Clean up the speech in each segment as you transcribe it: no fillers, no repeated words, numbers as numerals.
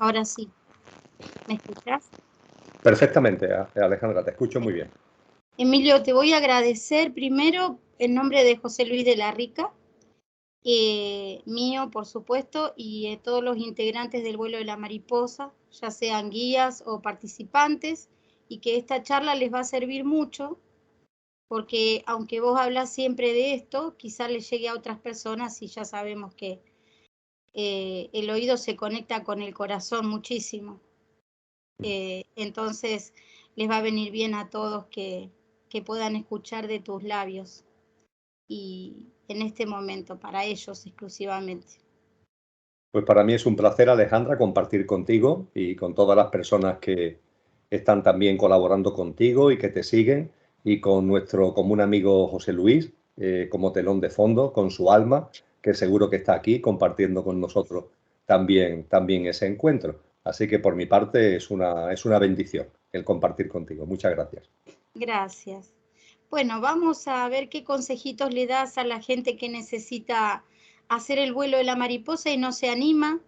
Ahora sí. ¿Me escuchás? Perfectamente, Alejandra, te escucho muy bien. Emilio, te voy a agradecer primero en nombre de José Luis de la Rica, mío, por supuesto, y todos los integrantes del vuelo de la mariposa, ya sean guías o participantes, y que esta charla les va a servir mucho, porque aunque vos hablas siempre de esto, quizás le llegue a otras personas y ya sabemos que el oído se conecta con el corazón muchísimo. Entonces les va a venir bien a todos que puedan escuchar de tus labios y en este momento, para ellos exclusivamente. Pues para mí es un placer, Alejandra, compartir contigo y con todas las personas que están también colaborando contigo y que te siguen, y con nuestro común amigo José Luis, como telón de fondo, con su alma, que seguro que está aquí compartiendo con nosotros también ese encuentro. Así que por mi parte es una bendición el compartir contigo. Muchas gracias. Gracias. Bueno, vamos a ver qué consejitos le das a la gente que necesita hacer el vuelo de la mariposa y no se anima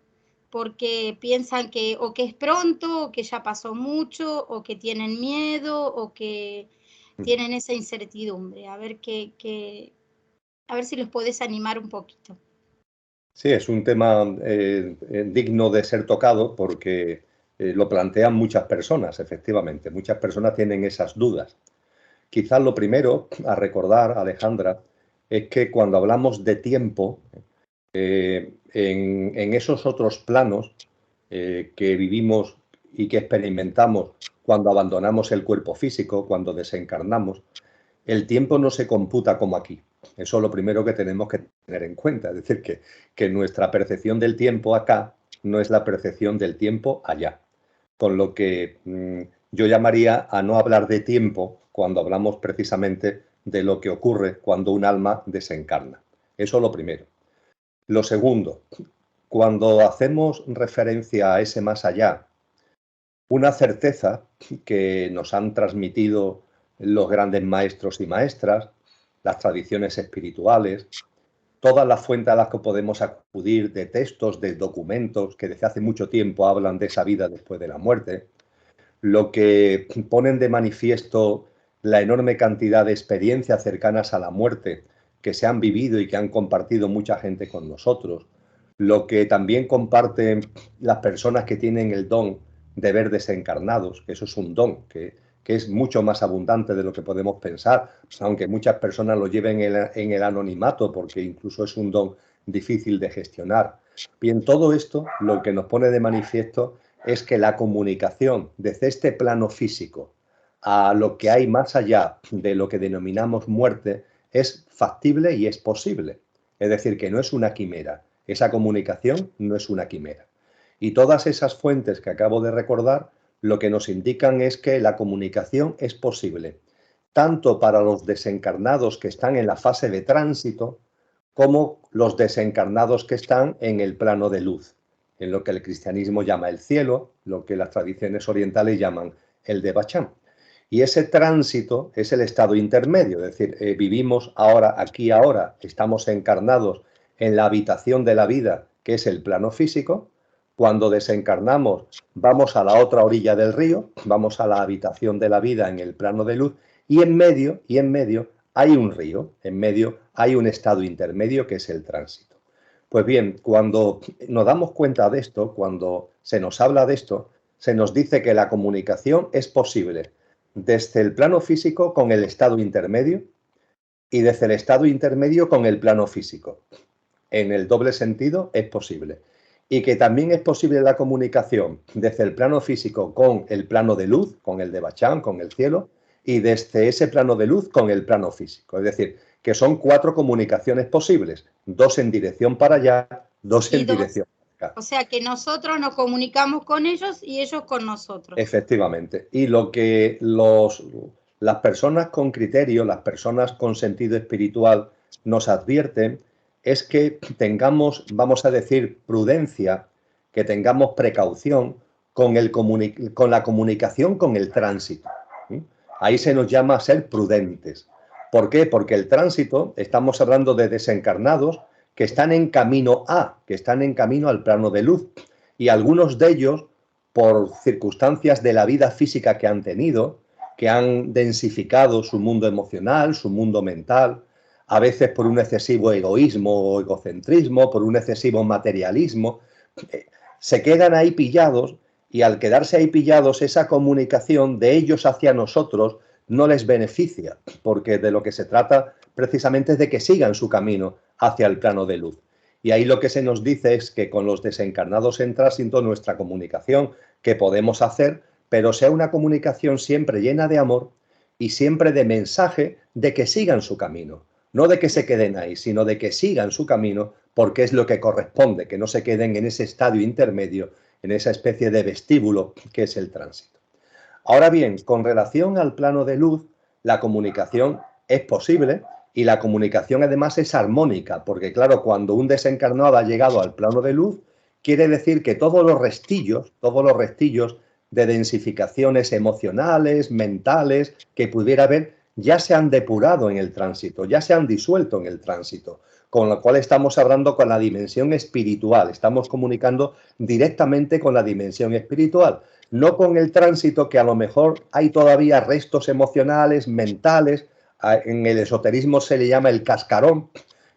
porque piensan que o que es pronto, o que ya pasó mucho, o que tienen miedo, o que tienen esa incertidumbre. A ver a ver si los podés animar un poquito. Sí, es un tema digno de ser tocado porque lo plantean muchas personas, efectivamente. Muchas personas tienen esas dudas. Quizás lo primero a recordar, Alejandra, es que cuando hablamos de tiempo, en esos otros planos que vivimos y que experimentamos cuando abandonamos el cuerpo físico, cuando desencarnamos, el tiempo no se computa como aquí. Eso es lo primero que tenemos que tener en cuenta. Es decir, que nuestra percepción del tiempo acá no es la percepción del tiempo allá. Con lo que yo llamaría a no hablar de tiempo cuando hablamos precisamente de lo que ocurre cuando un alma desencarna. Eso es lo primero. Lo segundo, cuando hacemos referencia a ese más allá, una certeza que nos han transmitido los grandes maestros y maestras, las tradiciones espirituales, todas las fuentes a las que podemos acudir de textos, de documentos que desde hace mucho tiempo hablan de esa vida después de la muerte, lo que ponen de manifiesto la enorme cantidad de experiencias cercanas a la muerte que se han vivido y que han compartido mucha gente con nosotros, lo que también comparten las personas que tienen el don de ver desencarnados, que eso es un don que es mucho más abundante de lo que podemos pensar, aunque muchas personas lo lleven en el anonimato, porque incluso es un don difícil de gestionar. Bien, todo esto lo que nos pone de manifiesto es que la comunicación desde este plano físico a lo que hay más allá de lo que denominamos muerte es factible y es posible. Es decir, que no es una quimera. Esa comunicación no es una quimera. Y todas esas fuentes que acabo de recordar lo que nos indican es que la comunicación es posible, tanto para los desencarnados que están en la fase de tránsito, como los desencarnados que están en el plano de luz, en lo que el cristianismo llama el cielo, lo que las tradiciones orientales llaman el Devachan. Y ese tránsito es el estado intermedio, es decir, vivimos ahora, aquí ahora, estamos encarnados en la habitación de la vida, que es el plano físico. Cuando desencarnamos, vamos a la otra orilla del río, vamos a la habitación de la vida en el plano de luz, y en medio hay un río, en medio hay un estado intermedio que es el tránsito. Pues bien, cuando nos damos cuenta de esto, cuando se nos habla de esto, se nos dice que la comunicación es posible desde el plano físico con el estado intermedio y desde el estado intermedio con el plano físico. En el doble sentido es posible. Y que también es posible la comunicación desde el plano físico con el plano de luz, con el Devachan, con el cielo, y desde ese plano de luz con el plano físico. Es decir, que son 4 comunicaciones posibles, 2 en dirección para allá, 2 en dirección para acá. O sea que nosotros nos comunicamos con ellos y ellos con nosotros. Efectivamente. Y lo que las personas con criterio, las personas con sentido espiritual nos advierten es que tengamos, vamos a decir, prudencia, que tengamos precaución con la comunicación con el tránsito. Ahí se nos llama a ser prudentes. ¿Por qué? Porque el tránsito, estamos hablando de desencarnados que están en camino que están en camino al plano de luz. y algunos de ellos, por circunstancias de la vida física que han tenido, que han densificado su mundo emocional, su mundo mental, a veces por un excesivo egoísmo o egocentrismo, por un excesivo materialismo, se quedan ahí pillados, y al quedarse ahí pillados, esa comunicación de ellos hacia nosotros no les beneficia, porque de lo que se trata precisamente es de que sigan su camino hacia el plano de luz. Y ahí lo que se nos dice es que con los desencarnados en tránsito, nuestra comunicación que podemos hacer, pero sea una comunicación siempre llena de amor y siempre de mensaje de que sigan su camino. No de que se queden ahí, sino de que sigan su camino, porque es lo que corresponde, que no se queden en ese estadio intermedio, en esa especie de vestíbulo que es el tránsito. Ahora bien, con relación al plano de luz, la comunicación es posible y la comunicación además es armónica, porque claro, cuando un desencarnado ha llegado al plano de luz, quiere decir que todos los restillos de densificaciones emocionales, mentales, que pudiera haber, ya se han depurado en el tránsito, ya se han disuelto en el tránsito, con lo cual estamos hablando con la dimensión espiritual, estamos comunicando directamente con la dimensión espiritual, no con el tránsito, que a lo mejor hay todavía restos emocionales, mentales, en el esoterismo se le llama el cascarón,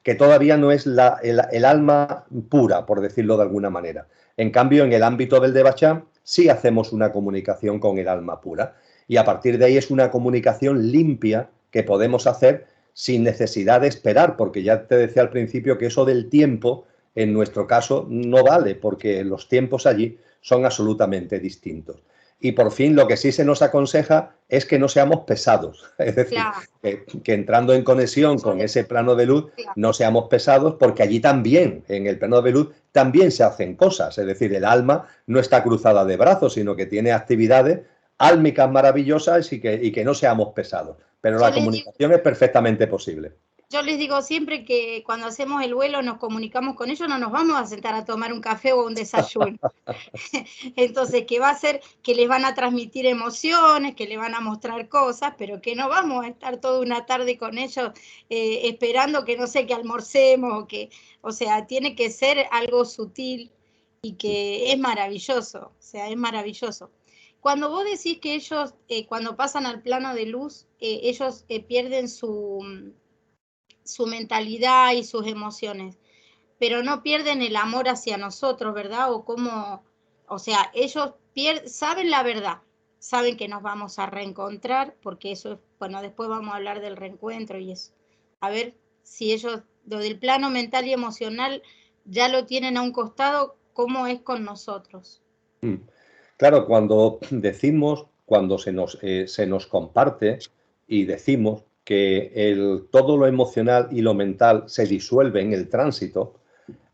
que todavía no es el alma pura, por decirlo de alguna manera. En cambio, en el ámbito del Devachan sí hacemos una comunicación con el alma pura, y a partir de ahí es una comunicación limpia que podemos hacer sin necesidad de esperar, porque ya te decía al principio que eso del tiempo, en nuestro caso, no vale, porque los tiempos allí son absolutamente distintos. Y por fin, lo que sí se nos aconseja es que no seamos pesados, es decir, claro, que entrando en conexión con ese plano de luz, claro, no seamos pesados, porque allí también, en el plano de luz, también se hacen cosas, es decir, el alma no está cruzada de brazos, sino que tiene actividades álmicas maravillosas y que no seamos pesados, pero la comunicación es perfectamente posible. Yo les digo siempre que cuando hacemos el vuelo nos comunicamos con ellos, no nos vamos a sentar a tomar un café o un desayuno. Entonces, que va a ser que les van a transmitir emociones, que les van a mostrar cosas, pero que no vamos a estar toda una tarde con ellos esperando que, no sé, que almorcemos, o sea, tiene que ser algo sutil y que es maravilloso, o sea, es maravilloso. Cuando vos decís que ellos, cuando pasan al plano de luz, ellos pierden su mentalidad y sus emociones, pero no pierden el amor hacia nosotros, ¿verdad? O sea, ellos saben la verdad, saben que nos vamos a reencontrar, porque eso es, bueno, después vamos a hablar del reencuentro y eso. A ver si ellos, lo del plano mental y emocional, ya lo tienen a un costado, ¿cómo es con nosotros? Claro, cuando decimos, cuando se nos comparte y decimos que todo lo emocional y lo mental se disuelve en el tránsito,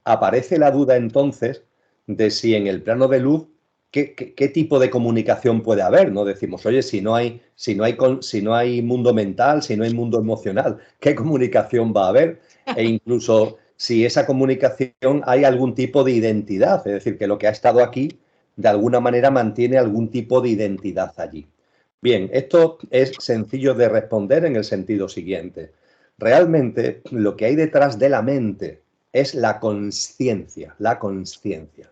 aparece la duda entonces de si en el plano de luz, ¿qué tipo de comunicación puede haber? ¿No? Decimos, oye, si no hay mundo mental, si no hay mundo emocional, ¿qué comunicación va a haber? E incluso si esa comunicación hay algún tipo de identidad, es decir, que lo que ha estado aquí de alguna manera mantiene algún tipo de identidad allí. Bien, esto es sencillo de responder en el sentido siguiente. Realmente lo que hay detrás de la mente es la consciencia, la consciencia.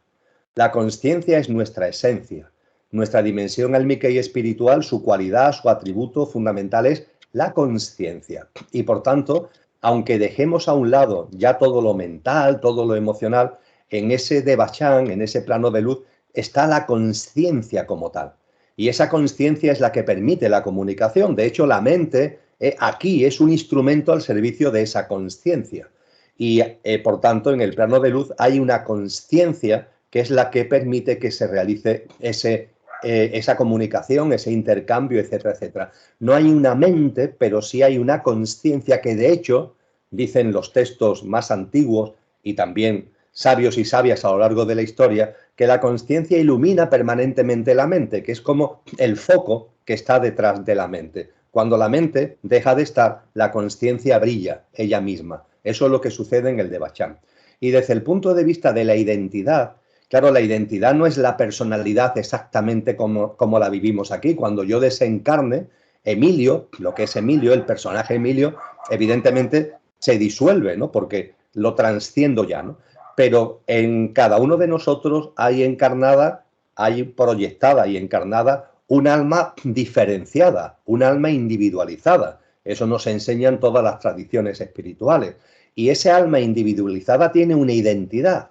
La consciencia es nuestra esencia, nuestra dimensión álmica y espiritual, su cualidad, su atributo fundamental es la consciencia. Y por tanto, aunque dejemos a un lado ya todo lo mental, todo lo emocional, en ese Devachan, en ese plano de luz, está la consciencia como tal. Y esa consciencia es la que permite la comunicación. De hecho, la mente aquí es un instrumento al servicio de esa consciencia. Y, por tanto, en el plano de luz hay una consciencia que es la que permite que se realice esa comunicación, ese intercambio, etcétera, etcétera. No hay una mente, pero sí hay una consciencia que, de hecho, dicen los textos más antiguos y también sabios y sabias a lo largo de la historia, que la consciencia ilumina permanentemente la mente, que es como el foco que está detrás de la mente. Cuando la mente deja de estar, la consciencia brilla ella misma. Eso es lo que sucede en el Devachan. Y desde el punto de vista de la identidad, claro, la identidad no es la personalidad exactamente como la vivimos aquí. Cuando yo desencarne, Emilio, lo que es Emilio, el personaje Emilio, evidentemente se disuelve, ¿no? Porque lo transciendo ya, ¿no? pero en cada uno de nosotros hay encarnada, hay proyectada y encarnada un alma diferenciada, un alma individualizada. Eso nos enseñan todas las tradiciones espirituales. Y ese alma individualizada tiene una identidad.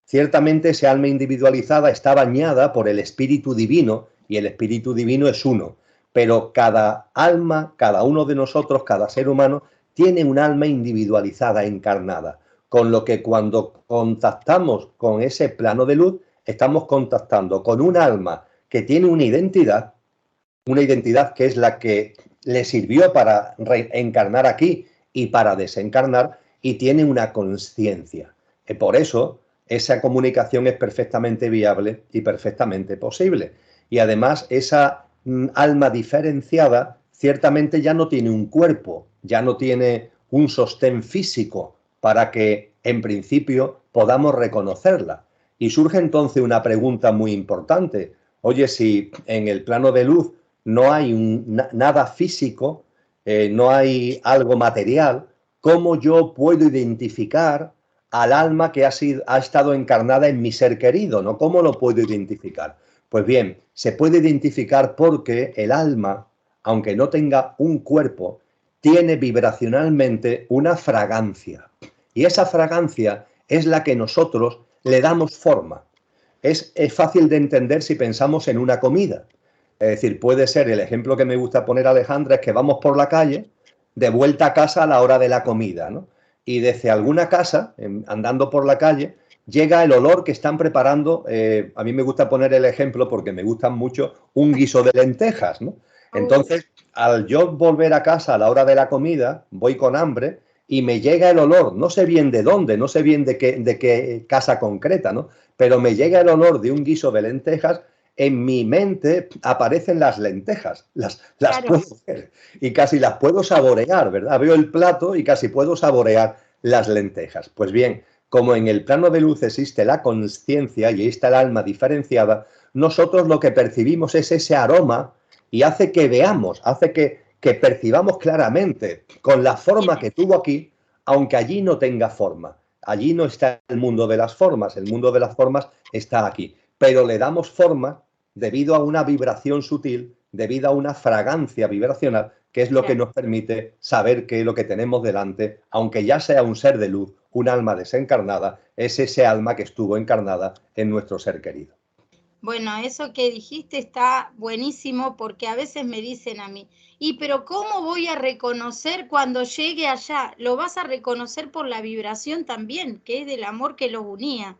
Ciertamente ese alma individualizada está bañada por el Espíritu Divino, y el Espíritu Divino es uno. Pero cada alma, cada uno de nosotros, cada ser humano, tiene un alma individualizada, encarnada. Con lo que cuando contactamos con ese plano de luz, estamos contactando con un alma que tiene una identidad que es la que le sirvió para reencarnar aquí y para desencarnar, y tiene una conciencia. Por eso, esa comunicación es perfectamente viable y perfectamente posible. Y además, esa alma diferenciada ciertamente ya no tiene un cuerpo, ya no tiene un sostén físico para que, en principio, podamos reconocerla. Y surge entonces una pregunta muy importante. Oye, si en el plano de luz no hay nada físico, no hay algo material, ¿cómo yo puedo identificar al alma que ha estado encarnada en mi ser querido, ¿no? ¿Cómo lo puedo identificar? Pues bien, se puede identificar porque el alma, aunque no tenga un cuerpo, tiene vibracionalmente una fragancia. Y esa fragancia es la que nosotros le damos forma. Es fácil de entender si pensamos en una comida. Es decir, puede ser, el ejemplo que me gusta poner, Alejandra, es que vamos por la calle de vuelta a casa a la hora de la comida, ¿no? Y desde alguna casa, andando por la calle, llega el olor que están preparando. A mí me gusta poner el ejemplo porque me gustan mucho un guiso de lentejas, ¿no? Entonces, al yo volver a casa a la hora de la comida, voy con hambre y me llega el olor, no sé bien de dónde, no sé bien de qué casa concreta, ¿no? Pero me llega el olor de un guiso de lentejas. En mi mente aparecen las lentejas, las Claro. puedo ver y casi las puedo saborear, ¿verdad? Veo el plato y casi puedo saborear las lentejas. Pues bien, como en el plano de luz existe la conciencia y ahí está el alma diferenciada, nosotros lo que percibimos es ese aroma y hace que veamos, hace que percibamos claramente con la forma que tuvo aquí, aunque allí no tenga forma. Allí no está el mundo de las formas, el mundo de las formas está aquí. Pero le damos forma debido a una vibración sutil, debido a una fragancia vibracional, que es lo que nos permite saber que lo que tenemos delante, aunque ya sea un ser de luz, un alma desencarnada, es ese alma que estuvo encarnada en nuestro ser querido. Bueno, eso que dijiste está buenísimo, porque a veces me dicen a mí, pero ¿cómo voy a reconocer cuando llegue allá? Lo vas a reconocer por la vibración también, que es del amor que los unía.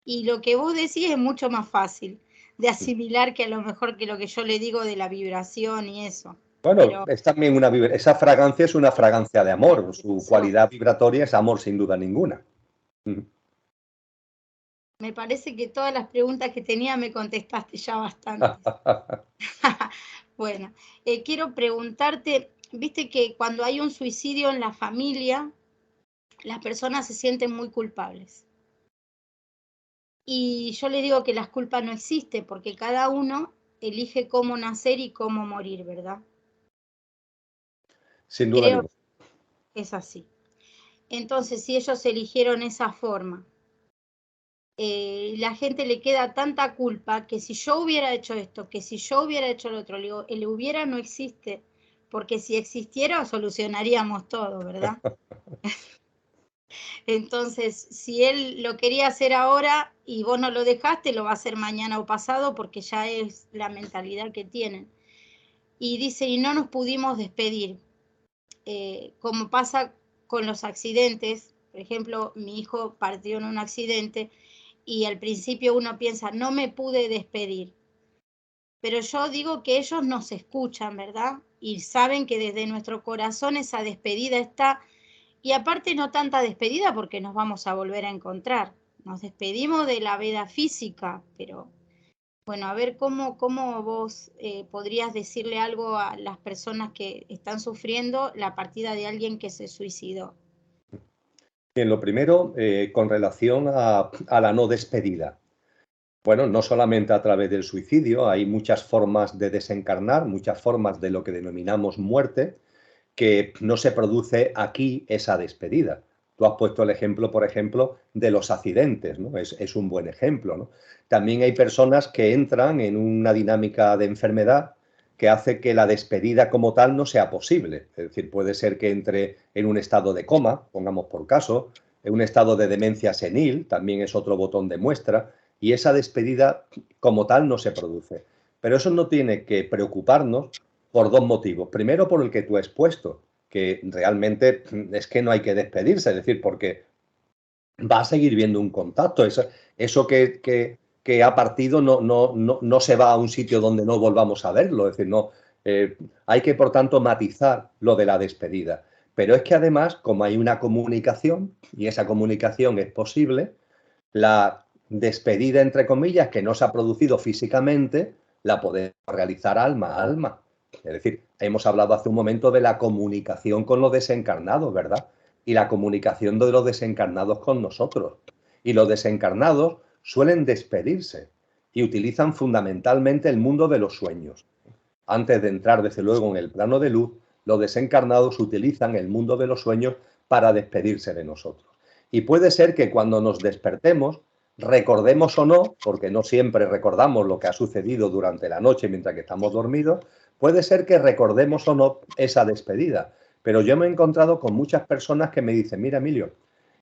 Y lo que vos decís es mucho más fácil de asimilar que a lo mejor que lo que yo le digo de la vibración y eso. Bueno, Pero es también esa fragancia es una fragancia de amor, su cualidad vibratoria es amor sin duda ninguna. Me parece que todas las preguntas que tenía me contestaste ya bastante. Bueno, quiero preguntarte, viste que cuando hay un suicidio en la familia, las personas se sienten muy culpables. Y yo le digo que las culpas no existen porque cada uno elige cómo nacer y cómo morir, ¿verdad? Sin duda Creo ninguna. que es así. Entonces, si ellos eligieron esa forma, la gente le queda tanta culpa que si yo hubiera hecho esto, que si yo hubiera hecho lo otro, le digo, el hubiera no existe, porque si existiera solucionaríamos todo, ¿verdad? Entonces, si él lo quería hacer ahora y vos no lo dejaste, lo va a hacer mañana o pasado porque ya es la mentalidad que tienen. Y dice, y no nos pudimos despedir, como pasa con los accidentes. Por ejemplo, mi hijo partió en un accidente y al principio uno piensa, no me pude despedir. Pero yo digo que ellos nos escuchan, ¿verdad? Y saben que desde nuestro corazón esa despedida está. Y aparte no tanta despedida porque nos vamos a volver a encontrar. Nos despedimos de la vida física, pero bueno, a ver cómo vos podrías decirle algo a las personas que están sufriendo la partida de alguien que se suicidó. Bien, lo primero, con relación a la no despedida. Bueno, no solamente a través del suicidio, hay muchas formas de desencarnar, muchas formas de lo que denominamos muerte, que no se produce aquí esa despedida. Tú has puesto el ejemplo, por ejemplo, de los accidentes, ¿no? Es un buen ejemplo, ¿no? También hay personas que entran en una dinámica de enfermedad que hace que la despedida como tal no sea posible. Es decir, puede ser que entre en un estado de coma, pongamos por caso, en un estado de demencia senil, también es otro botón de muestra, y esa despedida como tal no se produce. Pero eso no tiene que preocuparnos por dos motivos. Primero, por el que tú has puesto, que realmente es que no hay que despedirse, es decir, porque va a seguir viendo un contacto. Eso que ha partido no se va a un sitio donde no volvamos a verlo. Es decir, no, hay que, por tanto, matizar lo de la despedida. Pero es que además, como hay una comunicación, y esa comunicación es posible, la despedida, entre comillas, que no se ha producido físicamente, la podemos realizar alma a alma. Es decir, hemos hablado hace un momento de la comunicación con los desencarnados, ¿verdad? Y la comunicación de los desencarnados con nosotros. Y los desencarnados suelen despedirse y utilizan fundamentalmente el mundo de los sueños. Antes de entrar, desde luego, en el plano de luz, los desencarnados utilizan el mundo de los sueños para despedirse de nosotros. Y puede ser que cuando nos despertemos, recordemos o no, porque no siempre recordamos lo que ha sucedido durante la noche mientras que estamos dormidos, puede ser que recordemos o no esa despedida. Pero yo me he encontrado con muchas personas que me dicen, mira, Emilio,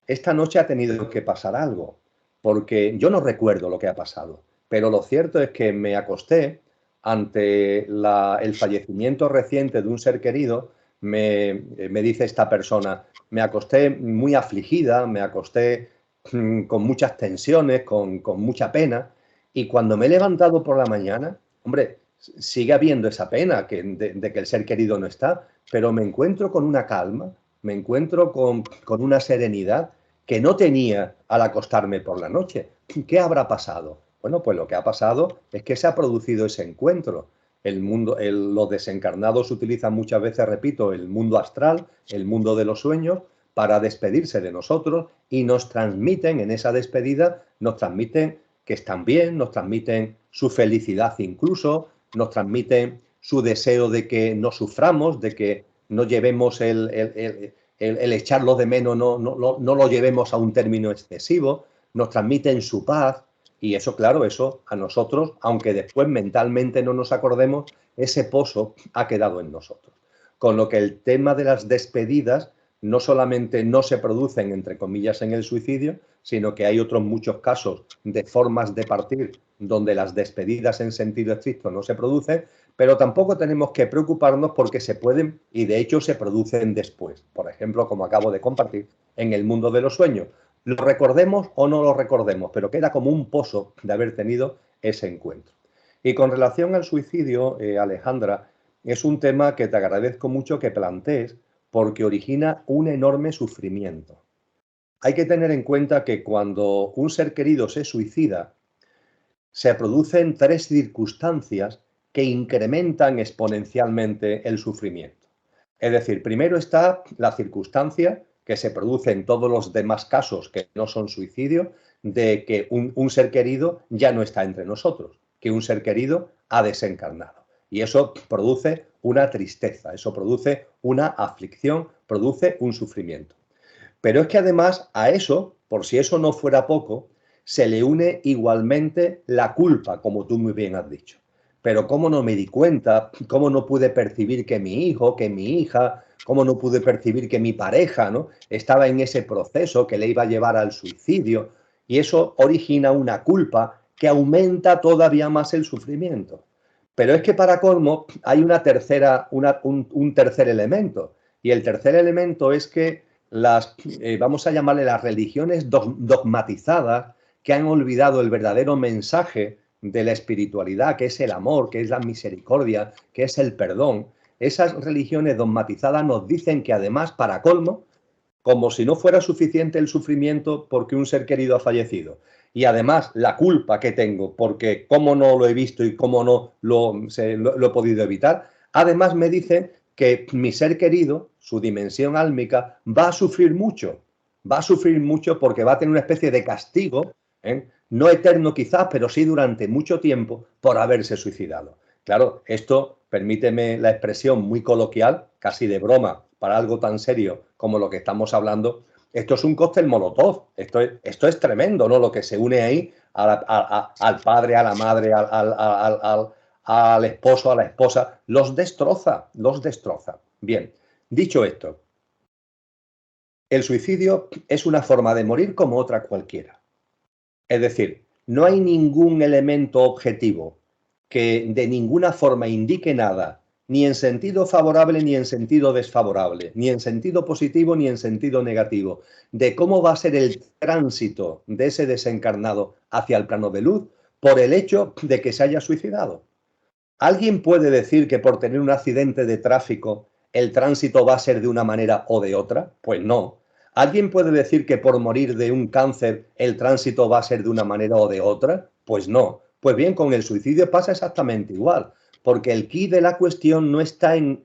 esta noche ha tenido que pasar algo, porque yo no recuerdo lo que ha pasado, pero lo cierto es que me acosté ante el fallecimiento reciente de un ser querido. Me dice esta persona, me acosté muy afligida, me acosté con muchas tensiones, con mucha pena, y cuando me he levantado por la mañana, hombre, sigue habiendo esa pena de que el ser querido no está, pero me encuentro con una calma, me encuentro con una serenidad que no tenía al acostarme por la noche. ¿Qué habrá pasado? Bueno, pues lo que ha pasado es que se ha producido ese encuentro. Los desencarnados utilizan muchas veces, repito, el mundo astral, el mundo de los sueños, para despedirse de nosotros y nos transmiten en esa despedida, nos transmiten que están bien, nos transmiten su felicidad incluso, nos transmiten su deseo de que no suframos, de que no llevemos el echarlo de menos, no lo llevemos a un término excesivo, nos transmiten su paz. Y eso, claro, eso a nosotros, aunque después mentalmente no nos acordemos, ese pozo ha quedado en nosotros. Con lo que el tema de las despedidas no solamente no se producen, entre comillas, en el suicidio, sino que hay otros muchos casos de formas de partir donde las despedidas en sentido estricto no se producen, pero tampoco tenemos que preocuparnos porque se pueden, y de hecho se producen después. Por ejemplo, como acabo de compartir, en el mundo de los sueños. Lo recordemos o no lo recordemos, pero queda como un pozo de haber tenido ese encuentro. Y con relación al suicidio, Alejandra, es un tema que te agradezco mucho que plantees porque origina un enorme sufrimiento. Hay que tener en cuenta que cuando un ser querido se suicida, se producen tres circunstancias que incrementan exponencialmente el sufrimiento. Es decir, primero está la circunstancia que se produce en todos los demás casos que no son suicidio, de que un ser querido ya no está entre nosotros, que un ser querido ha desencarnado. Y eso produce una tristeza, eso produce una aflicción, produce un sufrimiento. Pero es que además a eso, por si eso no fuera poco, se le une igualmente la culpa, como tú muy bien has dicho. Pero cómo no me di cuenta, cómo no pude percibir que mi hijo, que mi hija, cómo no pude percibir que mi pareja, ¿no?, estaba en ese proceso que le iba a llevar al suicidio. Y eso origina una culpa que aumenta todavía más el sufrimiento. Pero es que para colmo hay un tercer elemento. Y el tercer elemento es que vamos a llamarle las religiones dogmatizadas, que han olvidado el verdadero mensaje de la espiritualidad, que es el amor, que es la misericordia, que es el perdón. Esas religiones dogmatizadas nos dicen que además, para colmo, como si no fuera suficiente el sufrimiento porque un ser querido ha fallecido, y además la culpa que tengo porque cómo no lo he visto y cómo no lo he podido evitar, además me dicen que mi ser querido, su dimensión álmica, va a sufrir mucho porque va a tener una especie de castigo, no eterno quizás, pero sí durante mucho tiempo por haberse suicidado. Claro, esto, permíteme la expresión muy coloquial, casi de broma, para algo tan serio como lo que estamos hablando, esto es un cóctel molotov, esto es tremendo, ¿no? Lo que se une ahí al padre, a la madre, al esposo, a la esposa, los destroza, los destroza. Bien, dicho esto, el suicidio es una forma de morir como otra cualquiera. Es decir, no hay ningún elemento objetivo que de ninguna forma indique nada, ni en sentido favorable ni en sentido desfavorable, ni en sentido positivo ni en sentido negativo, de cómo va a ser el tránsito de ese desencarnado hacia el plano de luz por el hecho de que se haya suicidado. ¿Alguien puede decir que por tener un accidente de tráfico el tránsito va a ser de una manera o de otra? Pues no. ¿Alguien puede decir que por morir de un cáncer el tránsito va a ser de una manera o de otra? Pues no. Pues bien, con el suicidio pasa exactamente igual, porque el quid de la cuestión no está en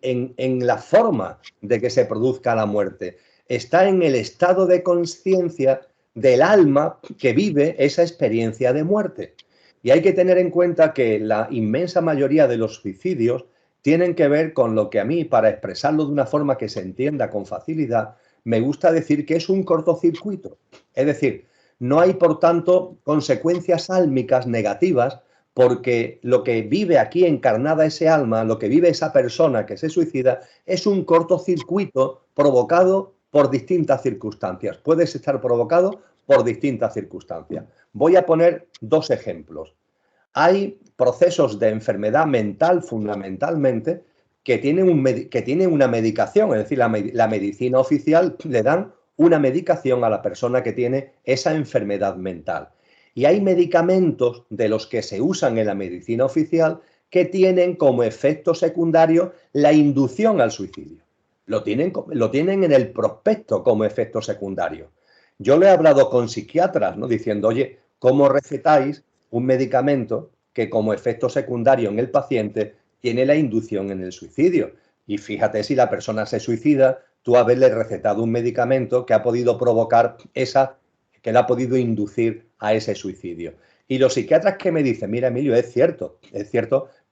la forma de que se produzca la muerte, está en el estado de conciencia del alma que vive esa experiencia de muerte. Y hay que tener en cuenta que la inmensa mayoría de los suicidios tienen que ver con lo que a mí, para expresarlo de una forma que se entienda con facilidad, me gusta decir que es un cortocircuito. Es decir, no hay, por tanto, consecuencias álmicas negativas, porque lo que vive aquí encarnada ese alma, lo que vive esa persona que se suicida, es un cortocircuito provocado por distintas circunstancias. Puede estar provocado por distintas circunstancias. Voy a poner dos ejemplos. Hay procesos de enfermedad mental, fundamentalmente, que tienen una medicación, es decir, la medicina oficial le dan una medicación a la persona que tiene esa enfermedad mental. Y hay medicamentos de los que se usan en la medicina oficial que tienen como efecto secundario la inducción al suicidio. Lo tienen en el prospecto como efecto secundario. Yo le he hablado con psiquiatras, ¿no? Diciendo, oye, ¿cómo recetáis un medicamento que como efecto secundario en el paciente tiene la inducción en el suicidio? Y fíjate, si la persona se suicida, tú haberle recetado un medicamento que ha podido provocar que le ha podido inducir a ese suicidio. Y los psiquiatras que me dicen, mira, Emilio, es cierto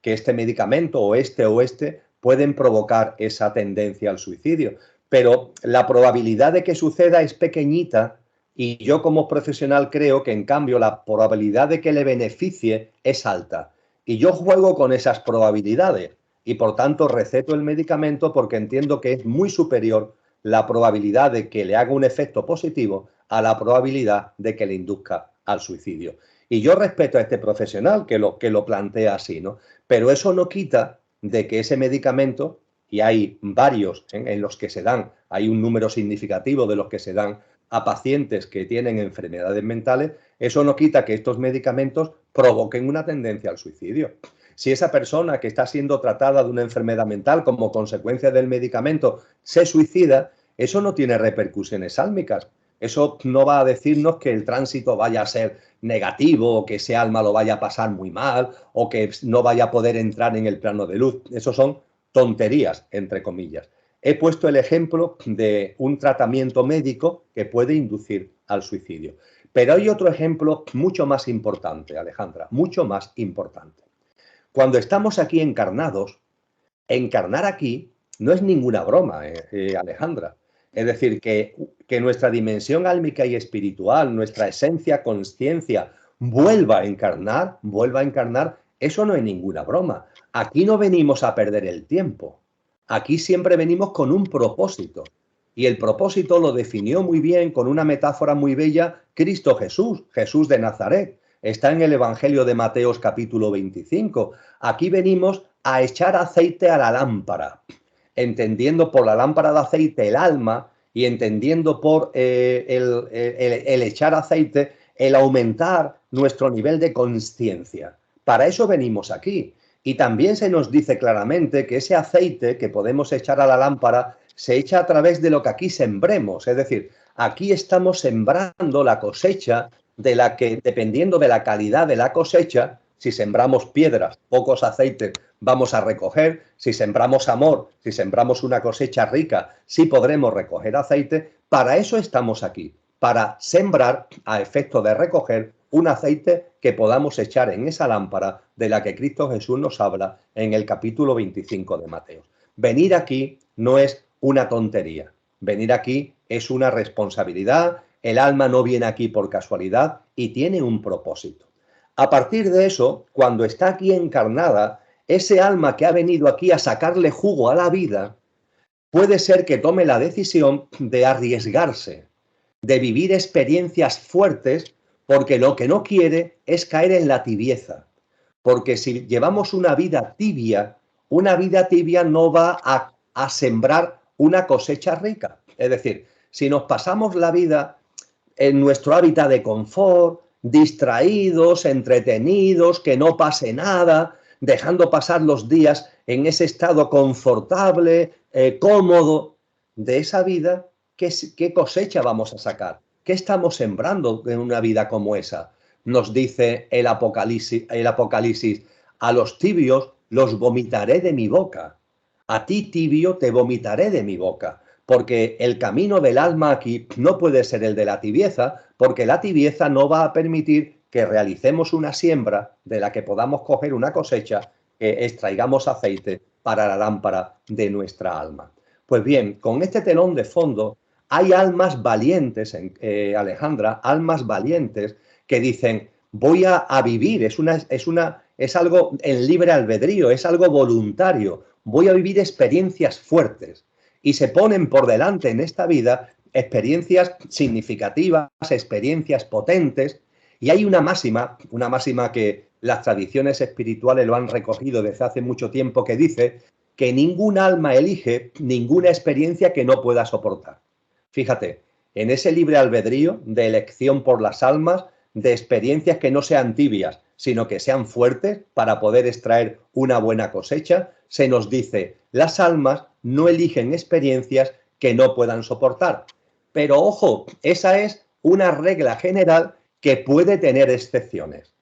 que este medicamento o este pueden provocar esa tendencia al suicidio, pero la probabilidad de que suceda es pequeñita. Y yo como profesional creo que en cambio la probabilidad de que le beneficie es alta. Y yo juego con esas probabilidades y por tanto receto el medicamento porque entiendo que es muy superior la probabilidad de que le haga un efecto positivo a la probabilidad de que le induzca al suicidio. Y yo respeto a este profesional que lo plantea así, ¿no? Pero eso no quita de que ese medicamento, y hay varios en los que se dan, hay un número significativo de los que se dan a pacientes que tienen enfermedades mentales, eso no quita que estos medicamentos provoquen una tendencia al suicidio. Si esa persona que está siendo tratada de una enfermedad mental como consecuencia del medicamento se suicida, eso no tiene repercusiones álmicas. Eso no va a decirnos que el tránsito vaya a ser negativo o que ese alma lo vaya a pasar muy mal o que no vaya a poder entrar en el plano de luz. Eso son tonterías, entre comillas. He puesto el ejemplo de un tratamiento médico que puede inducir al suicidio. Pero hay otro ejemplo mucho más importante, Alejandra, mucho más importante. Cuando estamos aquí encarnados, encarnar aquí no es ninguna broma, Alejandra. Es decir, que nuestra dimensión álmica y espiritual, nuestra esencia, conciencia, vuelva a encarnar, eso no es ninguna broma. Aquí no venimos a perder el tiempo. Aquí siempre venimos con un propósito. Y el propósito lo definió muy bien con una metáfora muy bella Cristo Jesús, Jesús de Nazaret. Está en el Evangelio de Mateo capítulo 25. Aquí venimos a echar aceite a la lámpara, entendiendo por la lámpara de aceite el alma y entendiendo por el echar aceite el aumentar nuestro nivel de conciencia. Para eso venimos aquí. Y también se nos dice claramente que ese aceite que podemos echar a la lámpara se echa a través de lo que aquí sembremos. Es decir, aquí estamos sembrando la cosecha de la que, dependiendo de la calidad de la cosecha, si sembramos piedras, pocos aceites vamos a recoger. Si sembramos amor, si sembramos una cosecha rica, sí podremos recoger aceite. Para eso estamos aquí, para sembrar a efecto de recoger un aceite que podamos echar en esa lámpara de la que Cristo Jesús nos habla en el capítulo 25 de Mateo. Venir aquí no es una tontería. Venir aquí es una responsabilidad, el alma no viene aquí por casualidad y tiene un propósito. A partir de eso, cuando está aquí encarnada, ese alma que ha venido aquí a sacarle jugo a la vida, puede ser que tome la decisión de arriesgarse, de vivir experiencias fuertes, porque lo que no quiere es caer en la tibieza. Porque si llevamos una vida tibia no va a sembrar una cosecha rica. Es decir, si nos pasamos la vida en nuestro hábitat de confort, distraídos, entretenidos, que no pase nada, dejando pasar los días en ese estado confortable, cómodo, de esa vida, ¿qué cosecha vamos a sacar? ¿Qué estamos sembrando en una vida como esa? Nos dice el Apocalipsis, a los tibios los vomitaré de mi boca. A ti, tibio, te vomitaré de mi boca. Porque el camino del alma aquí no puede ser el de la tibieza, porque la tibieza no va a permitir que realicemos una siembra de la que podamos coger una cosecha, que extraigamos aceite para la lámpara de nuestra alma. Pues bien, con este telón de fondo hay almas valientes, Alejandra, almas valientes que dicen, voy a vivir, es algo en libre albedrío, es algo voluntario, voy a vivir experiencias fuertes. Y se ponen por delante en esta vida experiencias significativas, experiencias potentes, y hay una máxima que las tradiciones espirituales lo han recogido desde hace mucho tiempo, que dice que ningún alma elige ninguna experiencia que no pueda soportar. Fíjate, en ese libre albedrío de elección por las almas, de experiencias que no sean tibias, sino que sean fuertes para poder extraer una buena cosecha, se nos dice, las almas no eligen experiencias que no puedan soportar. Pero ojo, esa es una regla general que puede tener excepciones.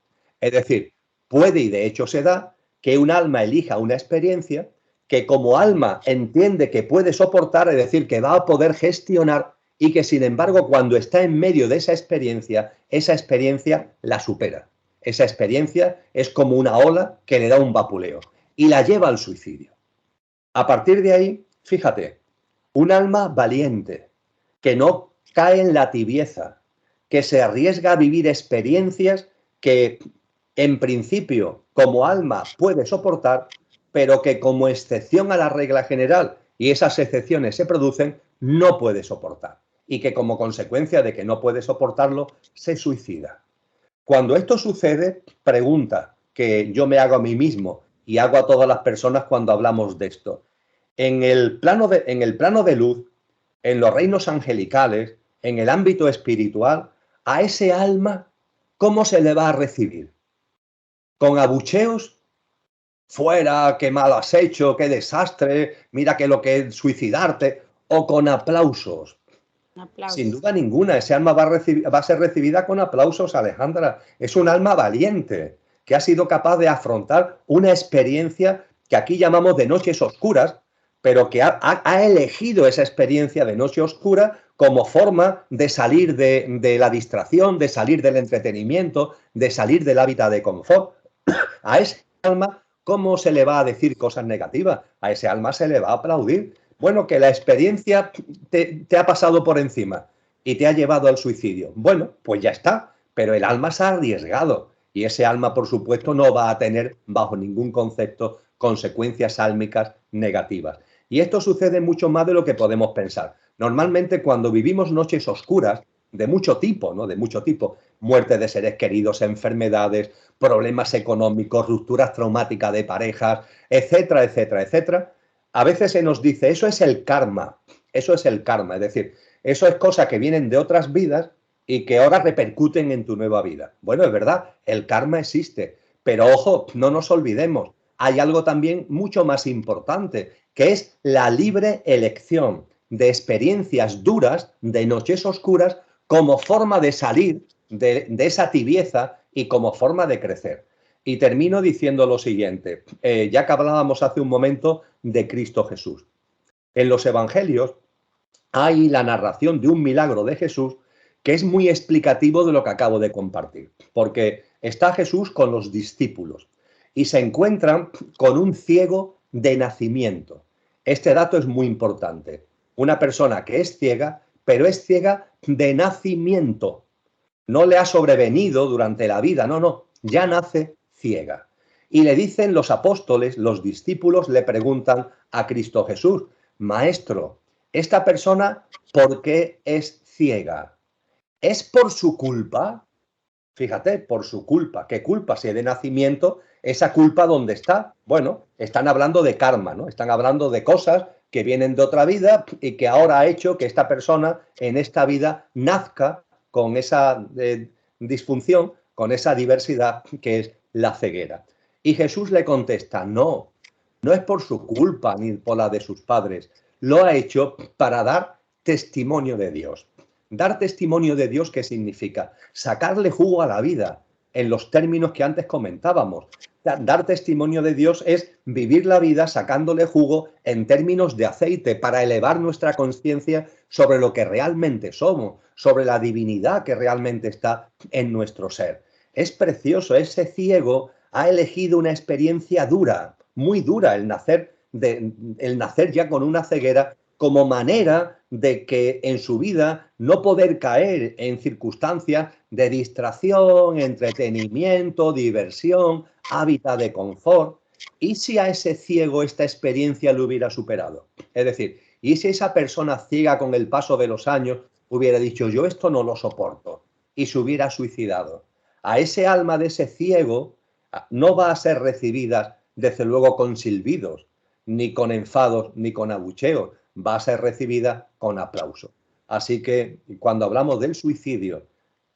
Es decir, puede, y de hecho se da, que un alma elija una experiencia que como alma entiende que puede soportar, es decir, que va a poder gestionar, y que sin embargo cuando está en medio de esa experiencia la supera. Esa experiencia es como una ola que le da un vapuleo y la lleva al suicidio. A partir de ahí, fíjate, un alma valiente, que no cae en la tibieza, que se arriesga a vivir experiencias que en principio como alma puede soportar, pero que como excepción a la regla general, y esas excepciones se producen, no puede soportar. Y que como consecuencia de que no puede soportarlo, se suicida. Cuando esto sucede, pregunta que yo me hago a mí mismo y hago a todas las personas cuando hablamos de esto. En el plano de luz, en los reinos angelicales, en el ámbito espiritual, a ese alma, ¿cómo se le va a recibir? ¿Con abucheos? Fuera, qué mal has hecho, qué desastre, mira que lo que es suicidarte, o con aplausos. Sin duda ninguna, ese alma va a ser recibida con aplausos, Alejandra. Es un alma valiente, que ha sido capaz de afrontar una experiencia que aquí llamamos de noches oscuras, pero que ha elegido esa experiencia de noche oscura como forma de salir de la distracción, de salir del entretenimiento, de salir del hábitat de confort. A ese alma, ¿cómo se le va a decir cosas negativas? A ese alma se le va a aplaudir. Bueno, que la experiencia te ha pasado por encima y te ha llevado al suicidio. Bueno, pues ya está, pero el alma se ha arriesgado y ese alma, por supuesto, no va a tener, bajo ningún concepto, consecuencias álmicas negativas. Y esto sucede mucho más de lo que podemos pensar. Normalmente, cuando vivimos noches oscuras, de mucho tipo, ¿no? De mucho tipo, muerte de seres queridos, enfermedades, problemas económicos, rupturas traumáticas de parejas, etcétera, etcétera, etcétera. A veces se nos dice, eso es el karma, es decir, eso es cosas que vienen de otras vidas y que ahora repercuten en tu nueva vida. Bueno, es verdad, el karma existe, pero ojo, no nos olvidemos, hay algo también mucho más importante, que es la libre elección de experiencias duras, de noches oscuras, como forma de salir de esa tibieza y como forma de crecer. Y termino diciendo lo siguiente, ya que hablábamos hace un momento de Cristo Jesús. En los evangelios hay la narración de un milagro de Jesús que es muy explicativo de lo que acabo de compartir, porque está Jesús con los discípulos y se encuentran con un ciego de nacimiento. Este dato es muy importante. Una persona que es ciega, pero es ciega de nacimiento. No le ha sobrevenido durante la vida, no, ya nace ciega. Y le dicen los apóstoles, los discípulos le preguntan a Cristo Jesús, Maestro, esta persona, ¿por qué es ciega? ¿Es por su culpa? Fíjate, por su culpa. ¿Qué culpa? Si es de nacimiento, ¿esa culpa dónde está? Bueno, están hablando de karma, ¿no? Están hablando de cosas que vienen de otra vida y que ahora ha hecho que esta persona en esta vida nazca con esa disfunción, con esa diversidad que es la ceguera. Y Jesús le contesta, no, no es por su culpa ni por la de sus padres, lo ha hecho para dar testimonio de Dios. Dar testimonio de Dios, ¿qué significa? Sacarle jugo a la vida, en los términos que antes comentábamos. Dar testimonio de Dios es vivir la vida sacándole jugo en términos de aceite para elevar nuestra conciencia sobre lo que realmente somos, sobre la divinidad que realmente está en nuestro ser. Es precioso, ese ciego ha elegido una experiencia dura, muy dura, el nacer ya con una ceguera como manera de que en su vida no poder caer en circunstancias de distracción, entretenimiento, diversión, hábitat de confort. ¿Y si a ese ciego esta experiencia lo hubiera superado? Es decir, ¿y si esa persona ciega con el paso de los años hubiera dicho yo esto no lo soporto y se hubiera suicidado? A ese alma de ese ciego no va a ser recibida desde luego con silbidos, ni con enfados, ni con abucheos, va a ser recibida con aplauso. Así que cuando hablamos del suicidio,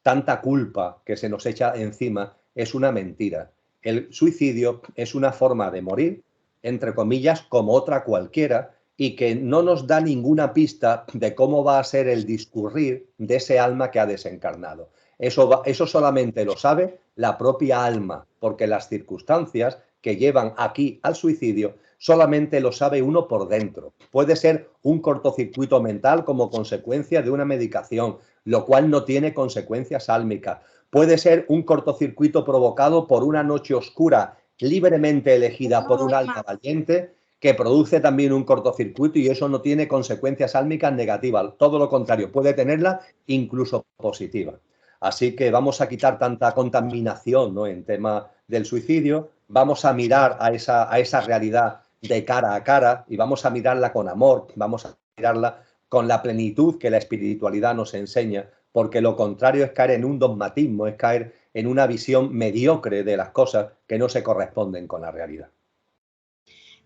tanta culpa que se nos echa encima es una mentira. El suicidio es una forma de morir, entre comillas, como otra cualquiera, y que no nos da ninguna pista de cómo va a ser el discurrir de ese alma que ha desencarnado. Eso solamente lo sabe la propia alma, porque las circunstancias que llevan aquí al suicidio solamente lo sabe uno por dentro. Puede ser un cortocircuito mental como consecuencia de una medicación, lo cual no tiene consecuencias álmicas. Puede ser un cortocircuito provocado por una noche oscura libremente elegida por un alma valiente que produce también un cortocircuito y eso no tiene consecuencias álmicas negativas. Todo lo contrario, puede tenerla incluso positiva. Así que vamos a quitar tanta contaminación, ¿no?, en tema del suicidio, vamos a mirar a esa realidad de cara a cara y vamos a mirarla con amor, vamos a mirarla con la plenitud que la espiritualidad nos enseña, porque lo contrario es caer en un dogmatismo, es caer en una visión mediocre de las cosas que no se corresponden con la realidad.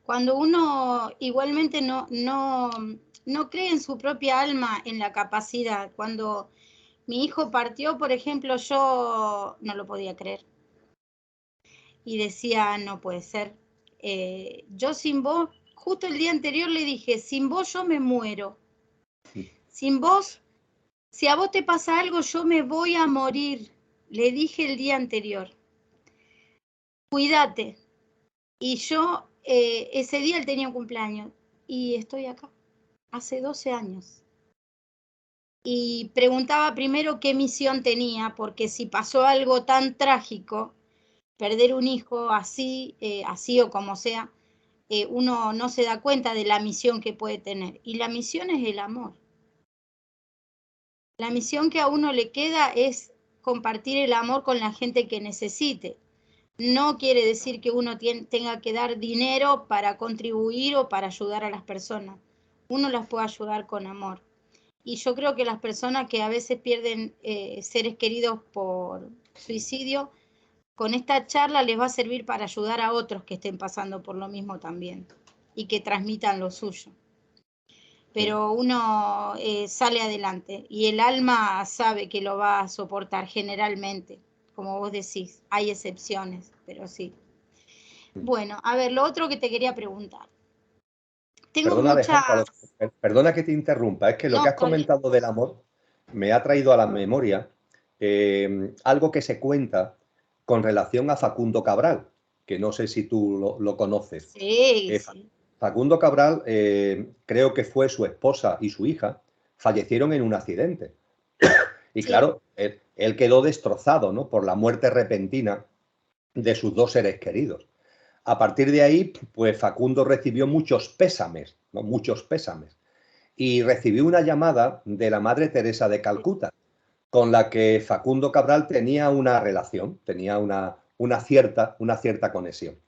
Cuando uno igualmente no cree en su propia alma, en la capacidad, cuando mi hijo partió, por ejemplo, yo no lo podía creer. Y decía, no puede ser. Yo sin vos, justo el día anterior le dije, sin vos yo me muero. Sin vos, si a vos te pasa algo, yo me voy a morir. Le dije el día anterior. Cuídate. Y yo, ese día él tenía un cumpleaños. Y estoy acá, hace 12 años. Y preguntaba primero qué misión tenía, porque si pasó algo tan trágico, perder un hijo así, así o como sea, uno no se da cuenta de la misión que puede tener. Y la misión es el amor. La misión que a uno le queda es compartir el amor con la gente que necesite. No quiere decir que uno tenga que dar dinero para contribuir o para ayudar a las personas. Uno las puede ayudar con amor. Y yo creo que las personas que a veces pierden seres queridos por suicidio, con esta charla les va a servir para ayudar a otros que estén pasando por lo mismo también y que transmitan lo suyo. Pero uno sale adelante y el alma sabe que lo va a soportar generalmente, como vos decís, hay excepciones, pero sí. Bueno, a ver, lo otro que te quería preguntar. Perdona que te interrumpa, es que lo que has comentado del amor me ha traído a la memoria algo que se cuenta con relación a Facundo Cabral, que no sé si tú lo conoces. Sí, sí. Facundo Cabral, creo que fue su esposa y su hija, fallecieron en un accidente. Y sí, claro, él quedó destrozado, ¿no?, por la muerte repentina de sus dos seres queridos. A partir de ahí, pues Facundo recibió muchos pésames, ¿no?, muchos pésames. y recibí una llamada de la Madre Teresa de Calcuta, con la que Facundo Cabral tenía una relación, tenía una cierta conexión.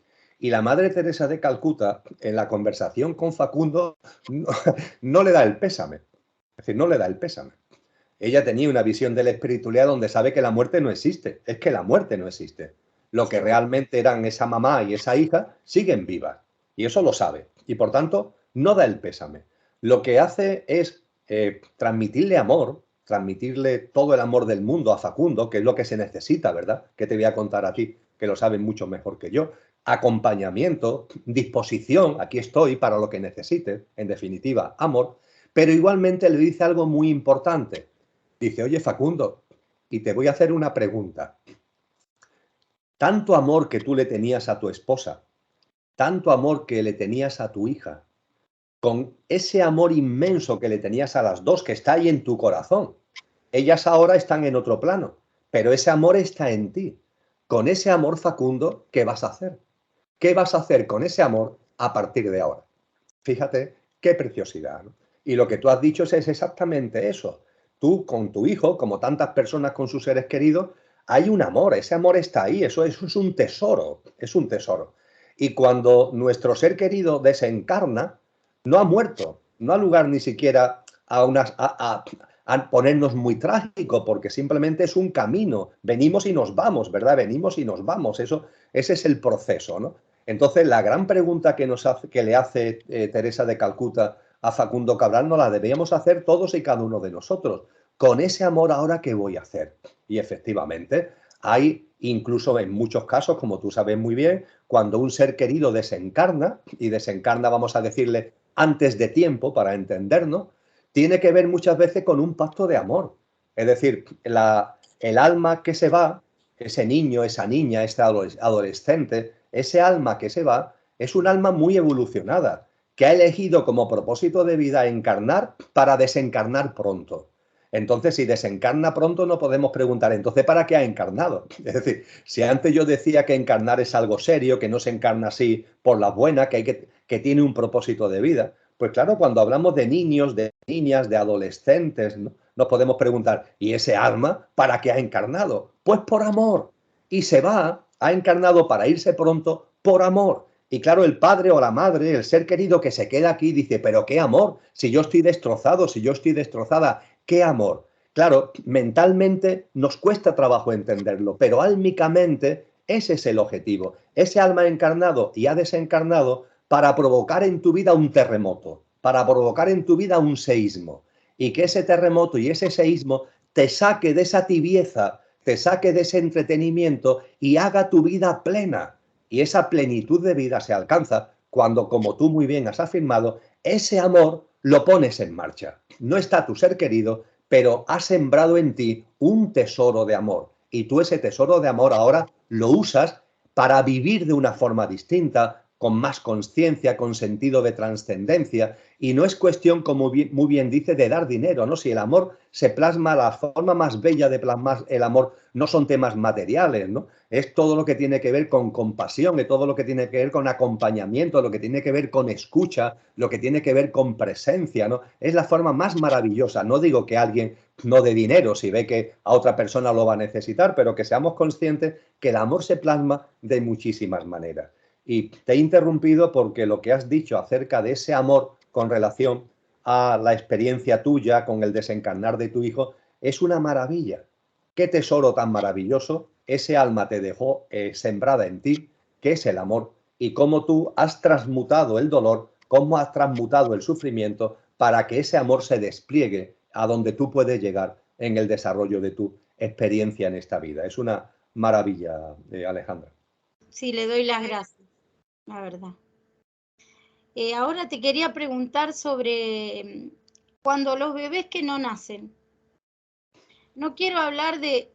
Y la Madre Teresa de Calcuta, en la conversación con Facundo, no le da el pésame. Es decir, no le da el pésame. Ella tenía una visión de la espiritualidad donde sabe que la muerte no existe. Es que la muerte no existe. Lo que realmente eran esa mamá y esa hija siguen vivas. Y eso lo sabe. Y por tanto, no da el pésame. Lo que hace es transmitirle amor, transmitirle todo el amor del mundo a Facundo, que es lo que se necesita, ¿verdad? Que te voy a contar a ti, que lo sabes mucho mejor que yo. Acompañamiento, disposición, aquí estoy para lo que necesites, en definitiva, amor. Pero igualmente le dice algo muy importante. Dice, oye Facundo, y te voy a hacer una pregunta. Tanto amor que tú le tenías a tu esposa, tanto amor que le tenías a tu hija, con ese amor inmenso que le tenías a las dos, que está ahí en tu corazón. Ellas ahora están en otro plano, pero ese amor está en ti. Con ese amor, Facundo, ¿qué vas a hacer? ¿Qué vas a hacer con ese amor a partir de ahora? Fíjate qué preciosidad, ¿no? Y lo que tú has dicho es exactamente eso. Tú con tu hijo, como tantas personas con sus seres queridos, hay un amor, ese amor está ahí, eso es un tesoro, es un tesoro. Y cuando nuestro ser querido desencarna, no ha muerto, no ha lugar ni siquiera a ponernos muy trágico, porque simplemente es un camino, venimos y nos vamos, ¿verdad? Venimos y nos vamos, ese es el proceso, ¿no? Entonces, la gran pregunta que le hace Teresa de Calcuta a Facundo Cabral nos la debíamos hacer todos y cada uno de nosotros. Con ese amor, ¿ahora qué voy a hacer? Y efectivamente, hay incluso en muchos casos, como tú sabes muy bien, cuando un ser querido desencarna, y desencarna, vamos a decirle, antes de tiempo, para entendernos, tiene que ver muchas veces con un pacto de amor. Es decir, el alma que se va, ese niño, esa niña, este adolescente, ese alma que se va, es un alma muy evolucionada, que ha elegido como propósito de vida encarnar para desencarnar pronto. Entonces, si desencarna pronto, no podemos preguntar, entonces, ¿para qué ha encarnado? Es decir, si antes yo decía que encarnar es algo serio, que no se encarna así por la buena, que tiene un propósito de vida, pues claro, cuando hablamos de niños, de niñas, de adolescentes, ¿no? Nos podemos preguntar, ¿y ese alma para qué ha encarnado? Pues por amor. Y se va, ha encarnado para irse pronto por amor. Y claro, el padre o la madre, el ser querido que se queda aquí, dice, pero qué amor, si yo estoy destrozado, si yo estoy destrozada, qué amor. Claro, mentalmente nos cuesta trabajo entenderlo, pero álmicamente ese es el objetivo. Ese alma ha encarnado y ha desencarnado para provocar en tu vida un terremoto, para provocar en tu vida un seísmo. Y que ese terremoto y ese seísmo te saque de esa tibieza, te saque de ese entretenimiento y haga tu vida plena. Y esa plenitud de vida se alcanza cuando, como tú muy bien has afirmado, ese amor lo pones en marcha. No está tu ser querido, pero has sembrado en ti un tesoro de amor. Y tú ese tesoro de amor ahora lo usas para vivir de una forma distinta, con más conciencia, con sentido de trascendencia. Y no es cuestión, como muy bien dice, de dar dinero, ¿no? Si el amor se plasma, la forma más bella de plasmar el amor no son temas materiales, ¿no? Es todo lo que tiene que ver con compasión, es todo lo que tiene que ver con acompañamiento, lo que tiene que ver con escucha, lo que tiene que ver con presencia, ¿no? Es la forma más maravillosa. No digo que alguien no dé dinero si ve que a otra persona lo va a necesitar, pero que seamos conscientes que el amor se plasma de muchísimas maneras. Y te he interrumpido porque lo que has dicho acerca de ese amor con relación a la experiencia tuya con el desencarnar de tu hijo es una maravilla. Qué tesoro tan maravilloso ese alma te dejó sembrada en ti, que es el amor, y cómo tú has transmutado el dolor, cómo has transmutado el sufrimiento para que ese amor se despliegue a donde tú puedes llegar en el desarrollo de tu experiencia en esta vida. Es una maravilla, Alejandra. Sí, le doy las gracias, la verdad. Ahora te quería preguntar sobre cuando los bebés que no nacen. No quiero hablar de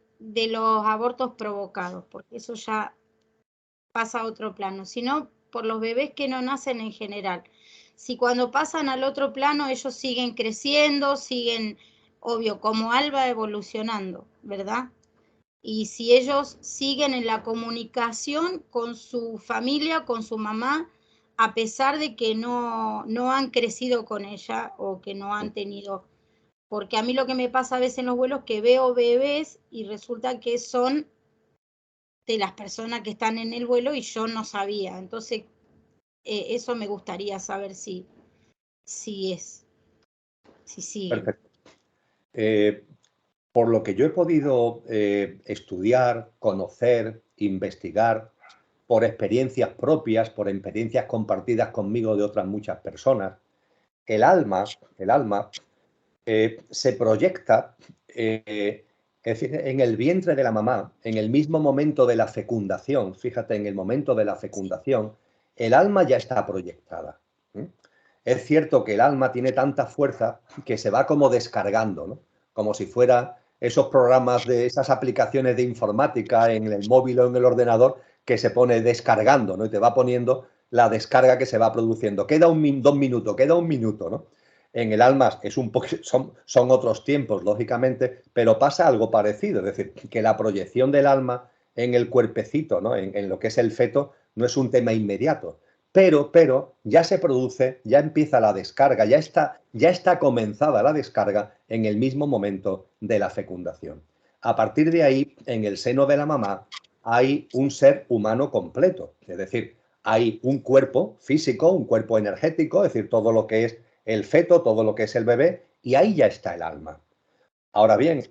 los abortos provocados, porque eso ya pasa a otro plano, sino por los bebés que no nacen en general. Si cuando pasan al otro plano ellos siguen creciendo, siguen, obvio, como Alba evolucionando, ¿verdad? Y si ellos siguen en la comunicación con su familia, con su mamá, a pesar de que no han crecido con ella o que no han tenido, porque a mí lo que me pasa a veces en los vuelos es que veo bebés y resulta que son de las personas que están en el vuelo y yo no sabía. Entonces, eso me gustaría saber si sigue. Perfecto. Por lo que yo he podido estudiar, conocer, investigar, por experiencias propias, por experiencias compartidas conmigo de otras muchas personas, el alma se proyecta es decir, en el vientre de la mamá, en el mismo momento de la fecundación. Fíjate, en el momento de la fecundación, el alma ya está proyectada. Es cierto que el alma tiene tanta fuerza que se va como descargando, ¿no? Como si fuera esos programas de esas aplicaciones de informática en el móvil o en el ordenador que se pone descargando, ¿no? Y te va poniendo la descarga que se va produciendo. Queda 2 minutos, queda 1 minuto, ¿no? En el alma es son otros tiempos, lógicamente, pero pasa algo parecido. Es decir, que la proyección del alma en el cuerpecito, ¿no? En lo que es el feto, no es un tema inmediato. Pero ya se produce, ya empieza la descarga, ya está comenzada la descarga en el mismo momento de la fecundación. A partir de ahí, en el seno de la mamá, hay un ser humano completo. Es decir, hay un cuerpo físico, un cuerpo energético, es decir, todo lo que es el feto, todo lo que es el bebé, y ahí ya está el alma. Ahora bien,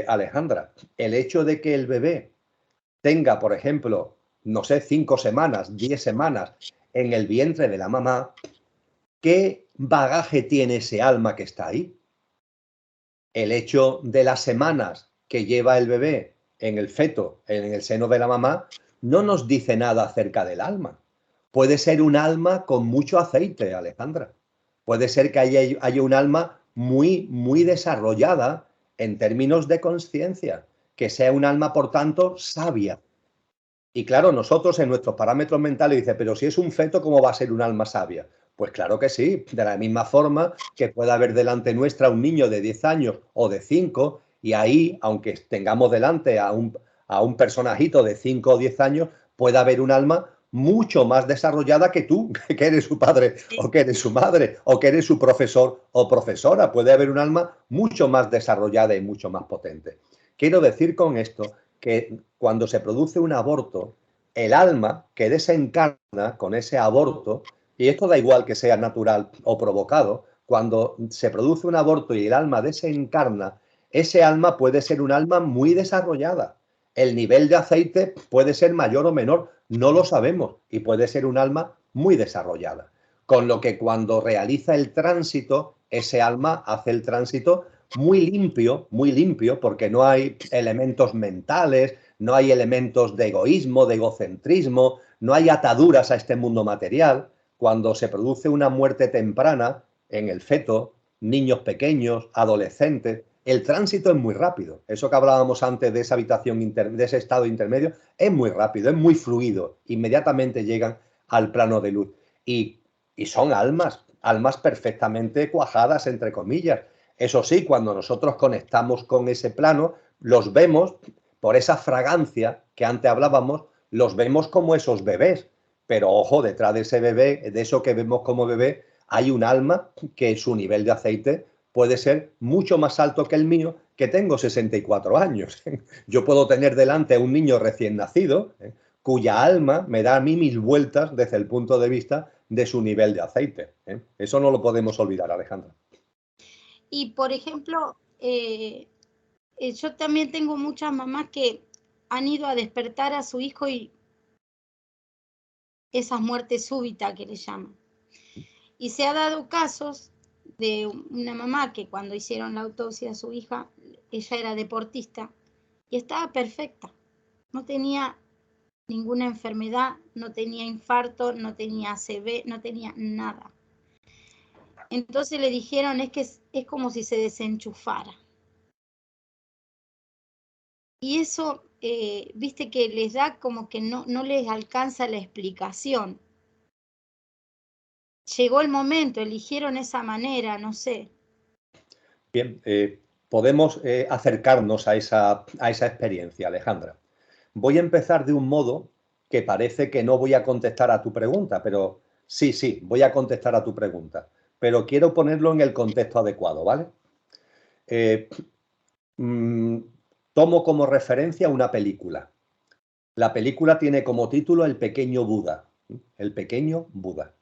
Alejandra, el hecho de que el bebé tenga, por ejemplo, no sé, 5 semanas, 10 semanas en el vientre de la mamá, ¿qué bagaje tiene ese alma que está ahí? El hecho de las semanas que lleva el bebé en el feto, en el seno de la mamá, no nos dice nada acerca del alma. Puede ser un alma con mucho aceite, Alejandra. Puede ser que haya un alma muy, muy desarrollada en términos de conciencia, que sea un alma, por tanto, sabia. Y claro, nosotros en nuestros parámetros mentales dice, pero si es un feto, ¿cómo va a ser un alma sabia? Pues claro que sí, de la misma forma que pueda haber delante nuestra un niño de 10 años o de 5, y ahí, aunque tengamos delante a un personajito de 5 o 10 años, puede haber un alma mucho más desarrollada que tú, que eres su padre o que eres su madre o que eres su profesor o profesora. Puede haber un alma mucho más desarrollada y mucho más potente. Quiero decir con esto que cuando se produce un aborto, el alma que desencarna con ese aborto, y esto da igual que sea natural o provocado, cuando se produce un aborto y el alma desencarna, ese alma puede ser un alma muy desarrollada. El nivel de aceite puede ser mayor o menor, no lo sabemos, y puede ser un alma muy desarrollada. Con lo que cuando realiza el tránsito, ese alma hace el tránsito muy limpio, porque no hay elementos mentales, no hay elementos de egoísmo, de egocentrismo, no hay ataduras a este mundo material. Cuando se produce una muerte temprana en el feto, niños pequeños, adolescentes, el tránsito es muy rápido. Eso que hablábamos antes de esa habitación, de ese estado intermedio, es muy rápido, es muy fluido. Inmediatamente llegan al plano de luz. Y son almas perfectamente cuajadas, entre comillas. Eso sí, cuando nosotros conectamos con ese plano, los vemos por esa fragancia que antes hablábamos, los vemos como esos bebés. Pero ojo, detrás de ese bebé, de eso que vemos como bebé, hay un alma que su nivel de aceite puede ser mucho más alto que el mío, que tengo 64 años. Yo puedo tener delante a un niño recién nacido, cuya alma me da a mí mis vueltas desde el punto de vista de su nivel de aceite. Eso no lo podemos olvidar, Alejandra. Y por ejemplo, yo también tengo muchas mamás que han ido a despertar a su hijo y esas muertes súbitas que le llaman. Y se ha dado casos de una mamá que cuando hicieron la autopsia a su hija, ella era deportista y estaba perfecta. No tenía ninguna enfermedad, no tenía infarto, no tenía ACV, no tenía nada. Entonces le dijeron, es que es como si se desenchufara. Y eso, viste que les da como que no les alcanza la explicación. Llegó el momento, eligieron esa manera, no sé. Bien, podemos acercarnos a esa experiencia, Alejandra. Voy a empezar de un modo que parece que no voy a contestar a tu pregunta, pero Sí, sí, voy a contestar a tu pregunta, pero quiero ponerlo en el contexto adecuado, ¿vale? Eh, mm, Tomo como referencia una película. La película tiene como título El pequeño Buda. El pequeño Buda.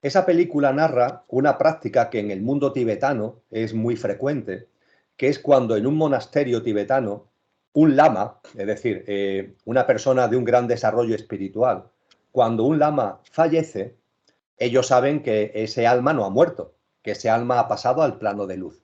Esa película narra una práctica que en el mundo tibetano es muy frecuente, que es cuando en un monasterio tibetano un lama, es decir, una persona de un gran desarrollo espiritual, cuando un lama fallece, ellos saben que ese alma no ha muerto, que ese alma ha pasado al plano de luz.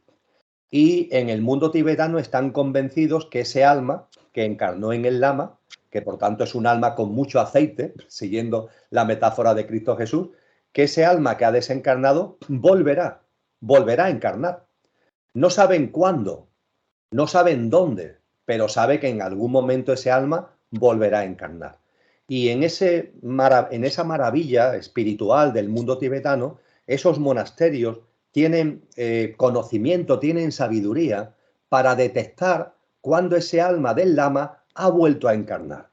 Y en el mundo tibetano están convencidos que ese alma que encarnó en el lama, que por tanto es un alma con mucho aceite, siguiendo la metáfora de Cristo Jesús, que ese alma que ha desencarnado volverá a encarnar. No saben cuándo, no saben dónde, pero sabe que en algún momento ese alma volverá a encarnar. Y en esa maravilla espiritual del mundo tibetano, esos monasterios tienen conocimiento, tienen sabiduría para detectar cuándo ese alma del lama ha vuelto a encarnar.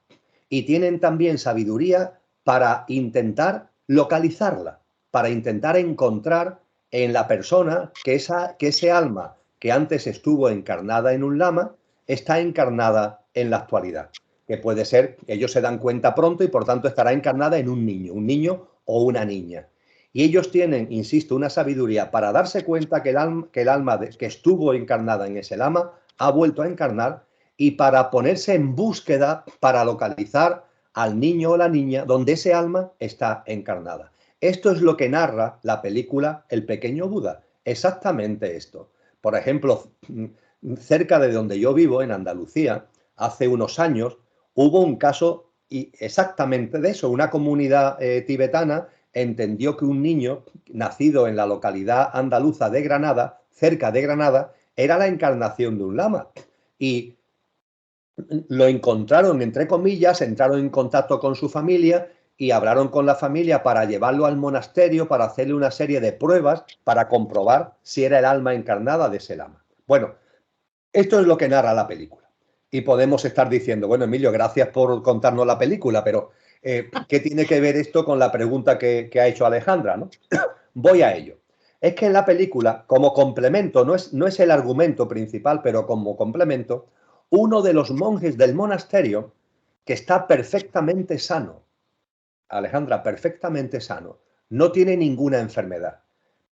Y tienen también sabiduría para intentar localizarla, para intentar encontrar en la persona que ese alma que antes estuvo encarnada en un lama está encarnada en la actualidad. Que puede ser, ellos se dan cuenta pronto y por tanto estará encarnada en un niño o una niña. Y ellos tienen, insisto, una sabiduría para darse cuenta que el alma que estuvo encarnada en ese lama ha vuelto a encarnar y para ponerse en búsqueda para localizar al niño o la niña donde ese alma está encarnada. Esto es lo que narra la película El pequeño Buda, exactamente esto. Por ejemplo, cerca de donde yo vivo, en Andalucía, hace unos años, hubo un caso exactamente de eso. Una comunidad tibetana entendió que un niño nacido en la localidad andaluza de Granada, cerca de Granada, era la encarnación de un lama. Y lo encontraron, entre comillas, entraron en contacto con su familia y hablaron con la familia para llevarlo al monasterio, para hacerle una serie de pruebas para comprobar si era el alma encarnada de ese lama. Bueno, esto es lo que narra la película. Y podemos estar diciendo, bueno, Emilio, gracias por contarnos la película, pero ¿qué tiene que ver esto con la pregunta que ha hecho Alejandra, ¿no? Voy a ello. Es que en la película, como complemento, no es el argumento principal, pero como complemento, uno de los monjes del monasterio, que está perfectamente sano, Alejandra, perfectamente sano, no tiene ninguna enfermedad,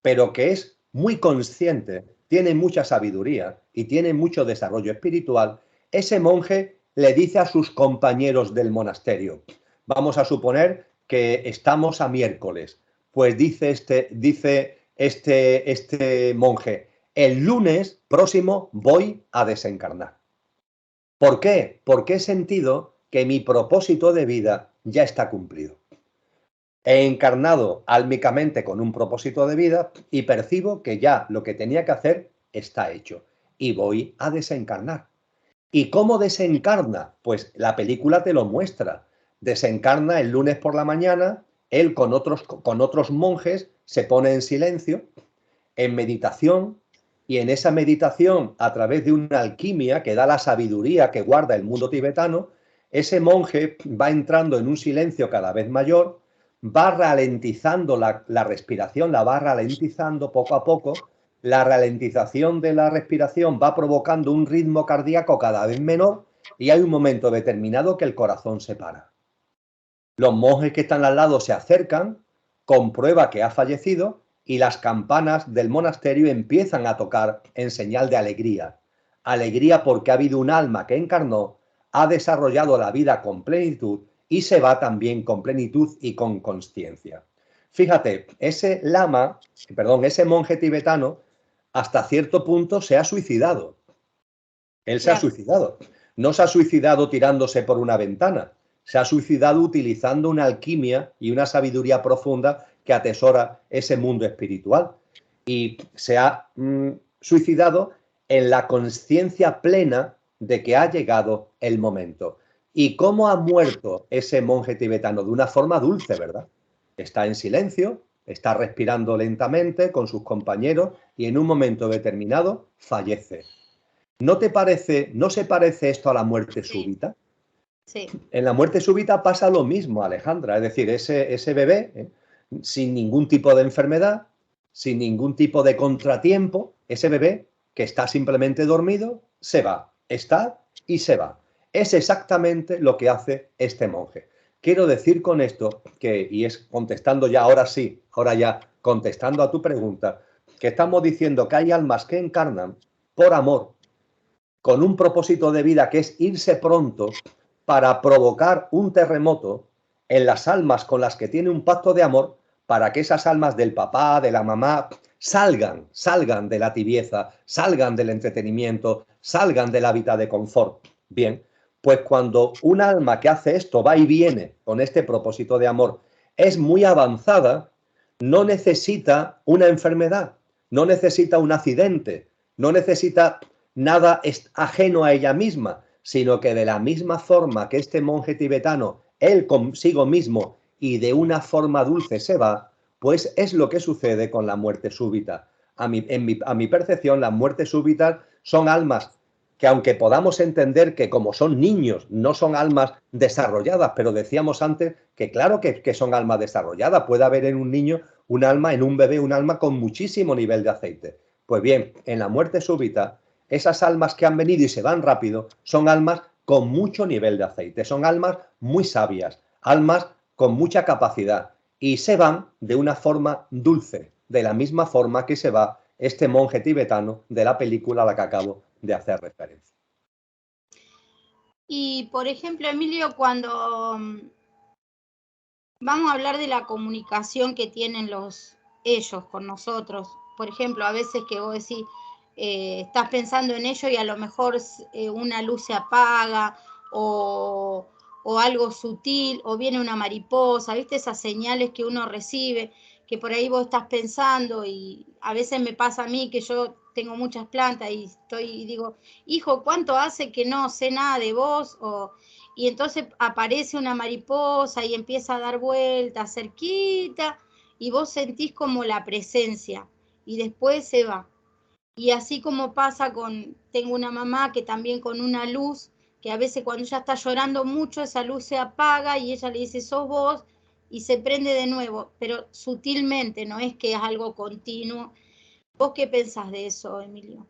pero que es muy consciente, tiene mucha sabiduría y tiene mucho desarrollo espiritual, ese monje le dice a sus compañeros del monasterio, vamos a suponer que estamos a miércoles, pues dice este monje, el lunes próximo voy a desencarnar. ¿Por qué? Porque he sentido que mi propósito de vida ya está cumplido. He encarnado álmicamente con un propósito de vida y percibo que ya lo que tenía que hacer está hecho y voy a desencarnar. ¿Y cómo desencarna? Pues la película te lo muestra. Desencarna el lunes por la mañana, él con otros monjes se pone en silencio, en meditación, y en esa meditación, a través de una alquimia que da la sabiduría que guarda el mundo tibetano, ese monje va entrando en un silencio cada vez mayor, va ralentizando la respiración, la va ralentizando poco a poco, la ralentización de la respiración va provocando un ritmo cardíaco cada vez menor y hay un momento determinado que el corazón se para. Los monjes que están al lado se acercan, comprueba que ha fallecido y las campanas del monasterio empiezan a tocar en señal de alegría. Alegría porque ha habido un alma que encarnó, ha desarrollado la vida con plenitud y se va también con plenitud y con consciencia. Fíjate, ese monje tibetano, hasta cierto punto se ha suicidado. Él se ha suicidado. No se ha suicidado tirándose por una ventana, se ha suicidado utilizando una alquimia y una sabiduría profunda que atesora ese mundo espiritual. Y se ha suicidado en la conciencia plena de que ha llegado el momento. ¿Y cómo ha muerto ese monje tibetano? De una forma dulce, ¿verdad? Está en silencio, está respirando lentamente con sus compañeros y en un momento determinado fallece. ¿No te parece, no se parece esto a la muerte súbita? Sí. En la muerte súbita pasa lo mismo, Alejandra. Es decir, ese bebé sin ningún tipo de enfermedad, sin ningún tipo de contratiempo. Ese bebé que está simplemente dormido se va, está y se va. Es exactamente lo que hace este monje. Quiero decir con esto que, y es contestando ya, ahora sí, ahora ya contestando a tu pregunta, que estamos diciendo que hay almas que encarnan por amor, con un propósito de vida que es irse pronto para provocar un terremoto en las almas con las que tiene un pacto de amor, para que esas almas del papá, de la mamá, salgan de la tibieza, salgan del entretenimiento, salgan del hábitat de confort. Bien, pues cuando un alma que hace esto va y viene con este propósito de amor es muy avanzada, no necesita una enfermedad, no necesita un accidente, no necesita nada ajeno a ella misma, sino que de la misma forma que este monje tibetano, él consigo mismo y de una forma dulce se va, pues es lo que sucede con la muerte súbita. A mi percepción, las muertes súbitas son almas que, aunque podamos entender que como son niños, no son almas desarrolladas, pero decíamos antes que claro que son almas desarrolladas. Puede haber en un niño un alma, en un bebé un alma con muchísimo nivel de aceite. Pues bien, en la muerte súbita, esas almas que han venido y se van rápido son almas con mucho nivel de aceite, son almas muy sabias, almas con mucha capacidad y se van de una forma dulce, de la misma forma que se va este monje tibetano de la película a la que acabo de hacer referencia. Y, por ejemplo, Emilio, cuando vamos a hablar de la comunicación que tienen ellos con nosotros, por ejemplo, a veces que vos decís, estás pensando en ello y a lo mejor una luz se apaga o algo sutil, o viene una mariposa, ¿viste? Esas señales que uno recibe, que por ahí vos estás pensando, y a veces me pasa a mí que yo tengo muchas plantas y digo, hijo, ¿cuánto hace que no sé nada de vos? Y entonces aparece una mariposa y empieza a dar vueltas cerquita, y vos sentís como la presencia, y después se va. Y así como pasa tengo una mamá que también con una luz, que a veces cuando ella está llorando mucho, esa luz se apaga y ella le dice, sos vos, y se prende de nuevo, pero sutilmente, no es que es algo continuo. ¿Vos qué pensás de eso, Emilio?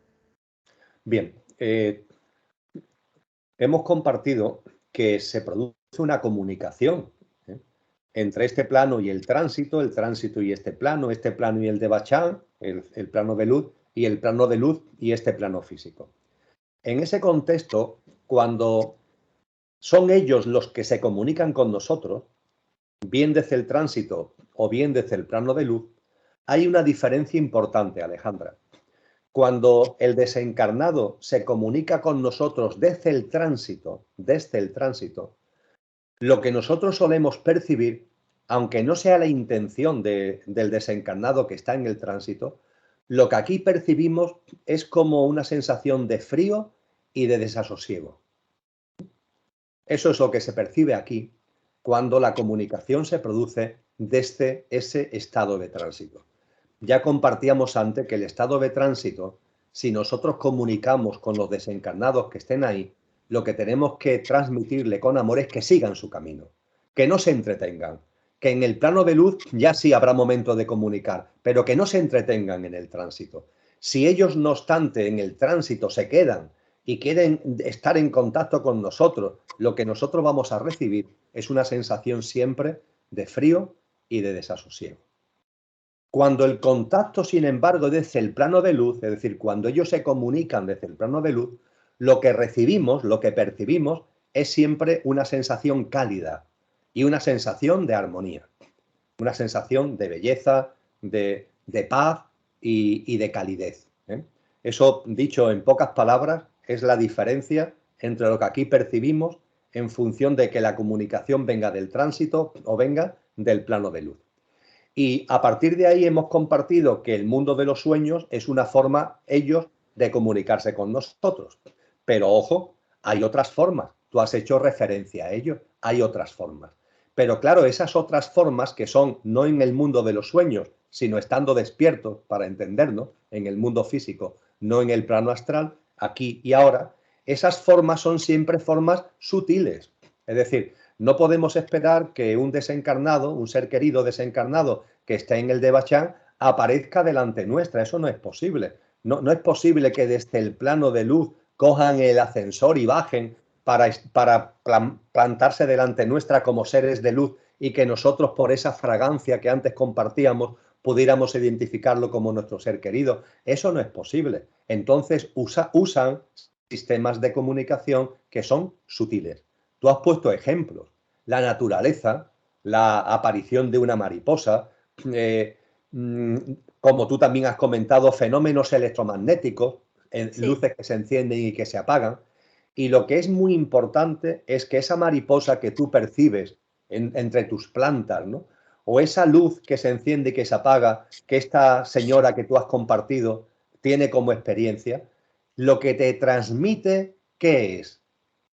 Bien, hemos compartido que se produce una comunicación entre este plano y el tránsito y este plano y el de Bachán, el plano de luz, y el plano de luz y este plano físico. En ese contexto, cuando son ellos los que se comunican con nosotros, bien desde el tránsito o bien desde el plano de luz, hay una diferencia importante, Alejandra. Cuando el desencarnado se comunica con nosotros desde el tránsito, lo que nosotros solemos percibir, aunque no sea la intención del desencarnado que está en el tránsito, lo que aquí percibimos es como una sensación de frío y de desasosiego. Eso es lo que se percibe aquí cuando la comunicación se produce desde ese estado de tránsito. Ya compartíamos antes que el estado de tránsito, si nosotros comunicamos con los desencarnados que estén ahí, lo que tenemos que transmitirle con amor es que sigan su camino, que no se entretengan, que en el plano de luz ya sí habrá momentos de comunicar, pero que no se entretengan en el tránsito. Si ellos, no obstante, en el tránsito se quedan y quieren estar en contacto con nosotros, lo que nosotros vamos a recibir es una sensación siempre de frío y de desasosiego. Cuando el contacto, sin embargo, desde el plano de luz, es decir, cuando ellos se comunican desde el plano de luz, lo que recibimos, lo que percibimos, es siempre una sensación cálida y una sensación de armonía, una sensación de belleza, de paz y de calidez. Eso, dicho en pocas palabras, es la diferencia entre lo que aquí percibimos en función de que la comunicación venga del tránsito o venga del plano de luz. Y a partir de ahí hemos compartido que el mundo de los sueños es una forma, ellos, de comunicarse con nosotros. Pero ojo, hay otras formas. Tú has hecho referencia a ello. Hay otras formas. Pero claro, esas otras formas que son no en el mundo de los sueños, sino estando despiertos, para entendernos, en el mundo físico, no en el plano astral, aquí y ahora, esas formas son siempre formas sutiles. Es decir, No podemos esperar que un desencarnado, un ser querido desencarnado que esté en el Devachan, aparezca delante nuestra. Eso no es posible. No es posible que desde el plano de luz cojan el ascensor y bajen para plantarse delante nuestra como seres de luz y que nosotros, por esa fragancia que antes compartíamos, pudiéramos identificarlo como nuestro ser querido. Eso no es posible. Entonces usan sistemas de comunicación que son sutiles. Tú has puesto ejemplos. La naturaleza, la aparición de una mariposa, como tú también has comentado, fenómenos electromagnéticos, luces que se encienden y que se apagan. Y lo que es muy importante es que esa mariposa que tú percibes entre tus plantas, ¿no? O esa luz que se enciende y que se apaga, que esta señora que tú has compartido tiene como experiencia, lo que te transmite, ¿qué es?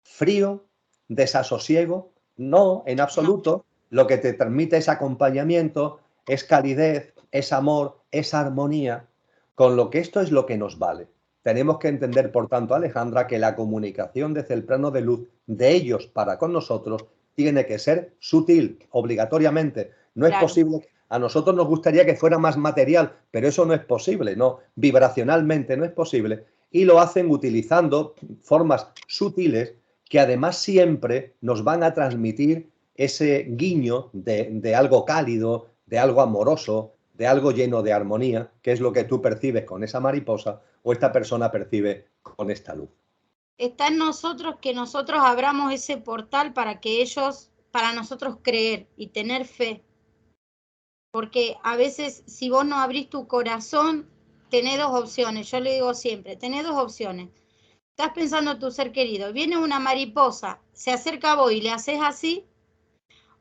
¿Frío? ¿Desasosiego? No, en absoluto. Lo que te transmite es acompañamiento, es calidez, es amor, es armonía. Con lo que esto es lo que nos vale. Tenemos que entender, por tanto, Alejandra, que la comunicación desde el plano de luz de ellos para con nosotros tiene que ser sutil, obligatoriamente. No es posible. A nosotros nos gustaría que fuera más material, pero eso no es posible, no, vibracionalmente no es posible. Y lo hacen utilizando formas sutiles que además siempre nos van a transmitir ese guiño de algo cálido, de algo amoroso, de algo lleno de armonía, que es lo que tú percibes con esa mariposa o esta persona percibe con esta luz. Está en nosotros que nosotros abramos ese portal para que ellos, para nosotros creer y tener fe. Porque a veces si vos no abrís tu corazón, tenés dos opciones. Yo le digo siempre, tenés dos opciones. Estás pensando en tu ser querido, viene una mariposa, se acerca a vos y le haces así,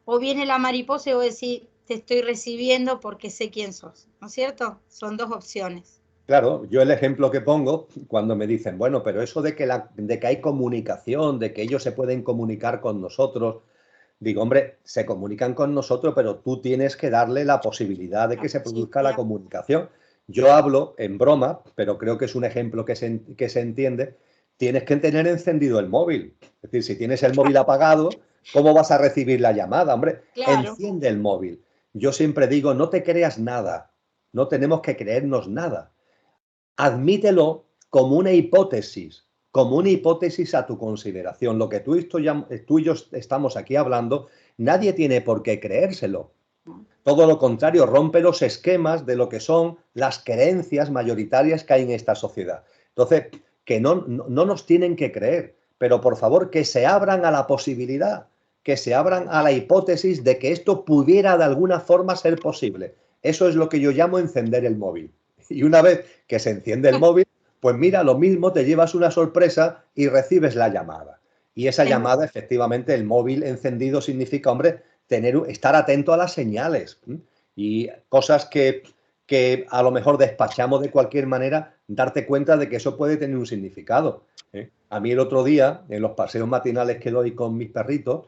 o viene la mariposa y vos decís, te estoy recibiendo porque sé quién sos, ¿no es cierto? Son dos opciones. Claro, yo el ejemplo que pongo cuando me dicen, bueno, pero eso de que hay comunicación, de que ellos se pueden comunicar con nosotros, digo, hombre, se comunican con nosotros, pero tú tienes que darle la posibilidad de que se produzca la comunicación. Yo hablo en broma, pero creo que es un ejemplo que se entiende. Tienes que tener encendido el móvil. Es decir, si tienes el móvil apagado, ¿cómo vas a recibir la llamada? Hombre, enciende el móvil. Yo siempre digo, no te creas nada. No tenemos que creernos nada. Admítelo como una hipótesis a tu consideración. Lo que tú y yo estamos aquí hablando, nadie tiene por qué creérselo. Todo lo contrario, rompe los esquemas de lo que son las creencias mayoritarias que hay en esta sociedad. Entonces, que no nos tienen que creer, pero por favor que se abran a la posibilidad, que se abran a la hipótesis de que esto pudiera de alguna forma ser posible. Eso es lo que yo llamo encender el móvil. Y una vez que se enciende el móvil, pues mira, lo mismo, te llevas una sorpresa y recibes la llamada. Y esa llamada, efectivamente, el móvil encendido significa, hombre, estar atento a las señales y cosas que a lo mejor despachamos de cualquier manera, darte cuenta de que eso puede tener un significado. A mí el otro día, en los paseos matinales que doy con mis perritos,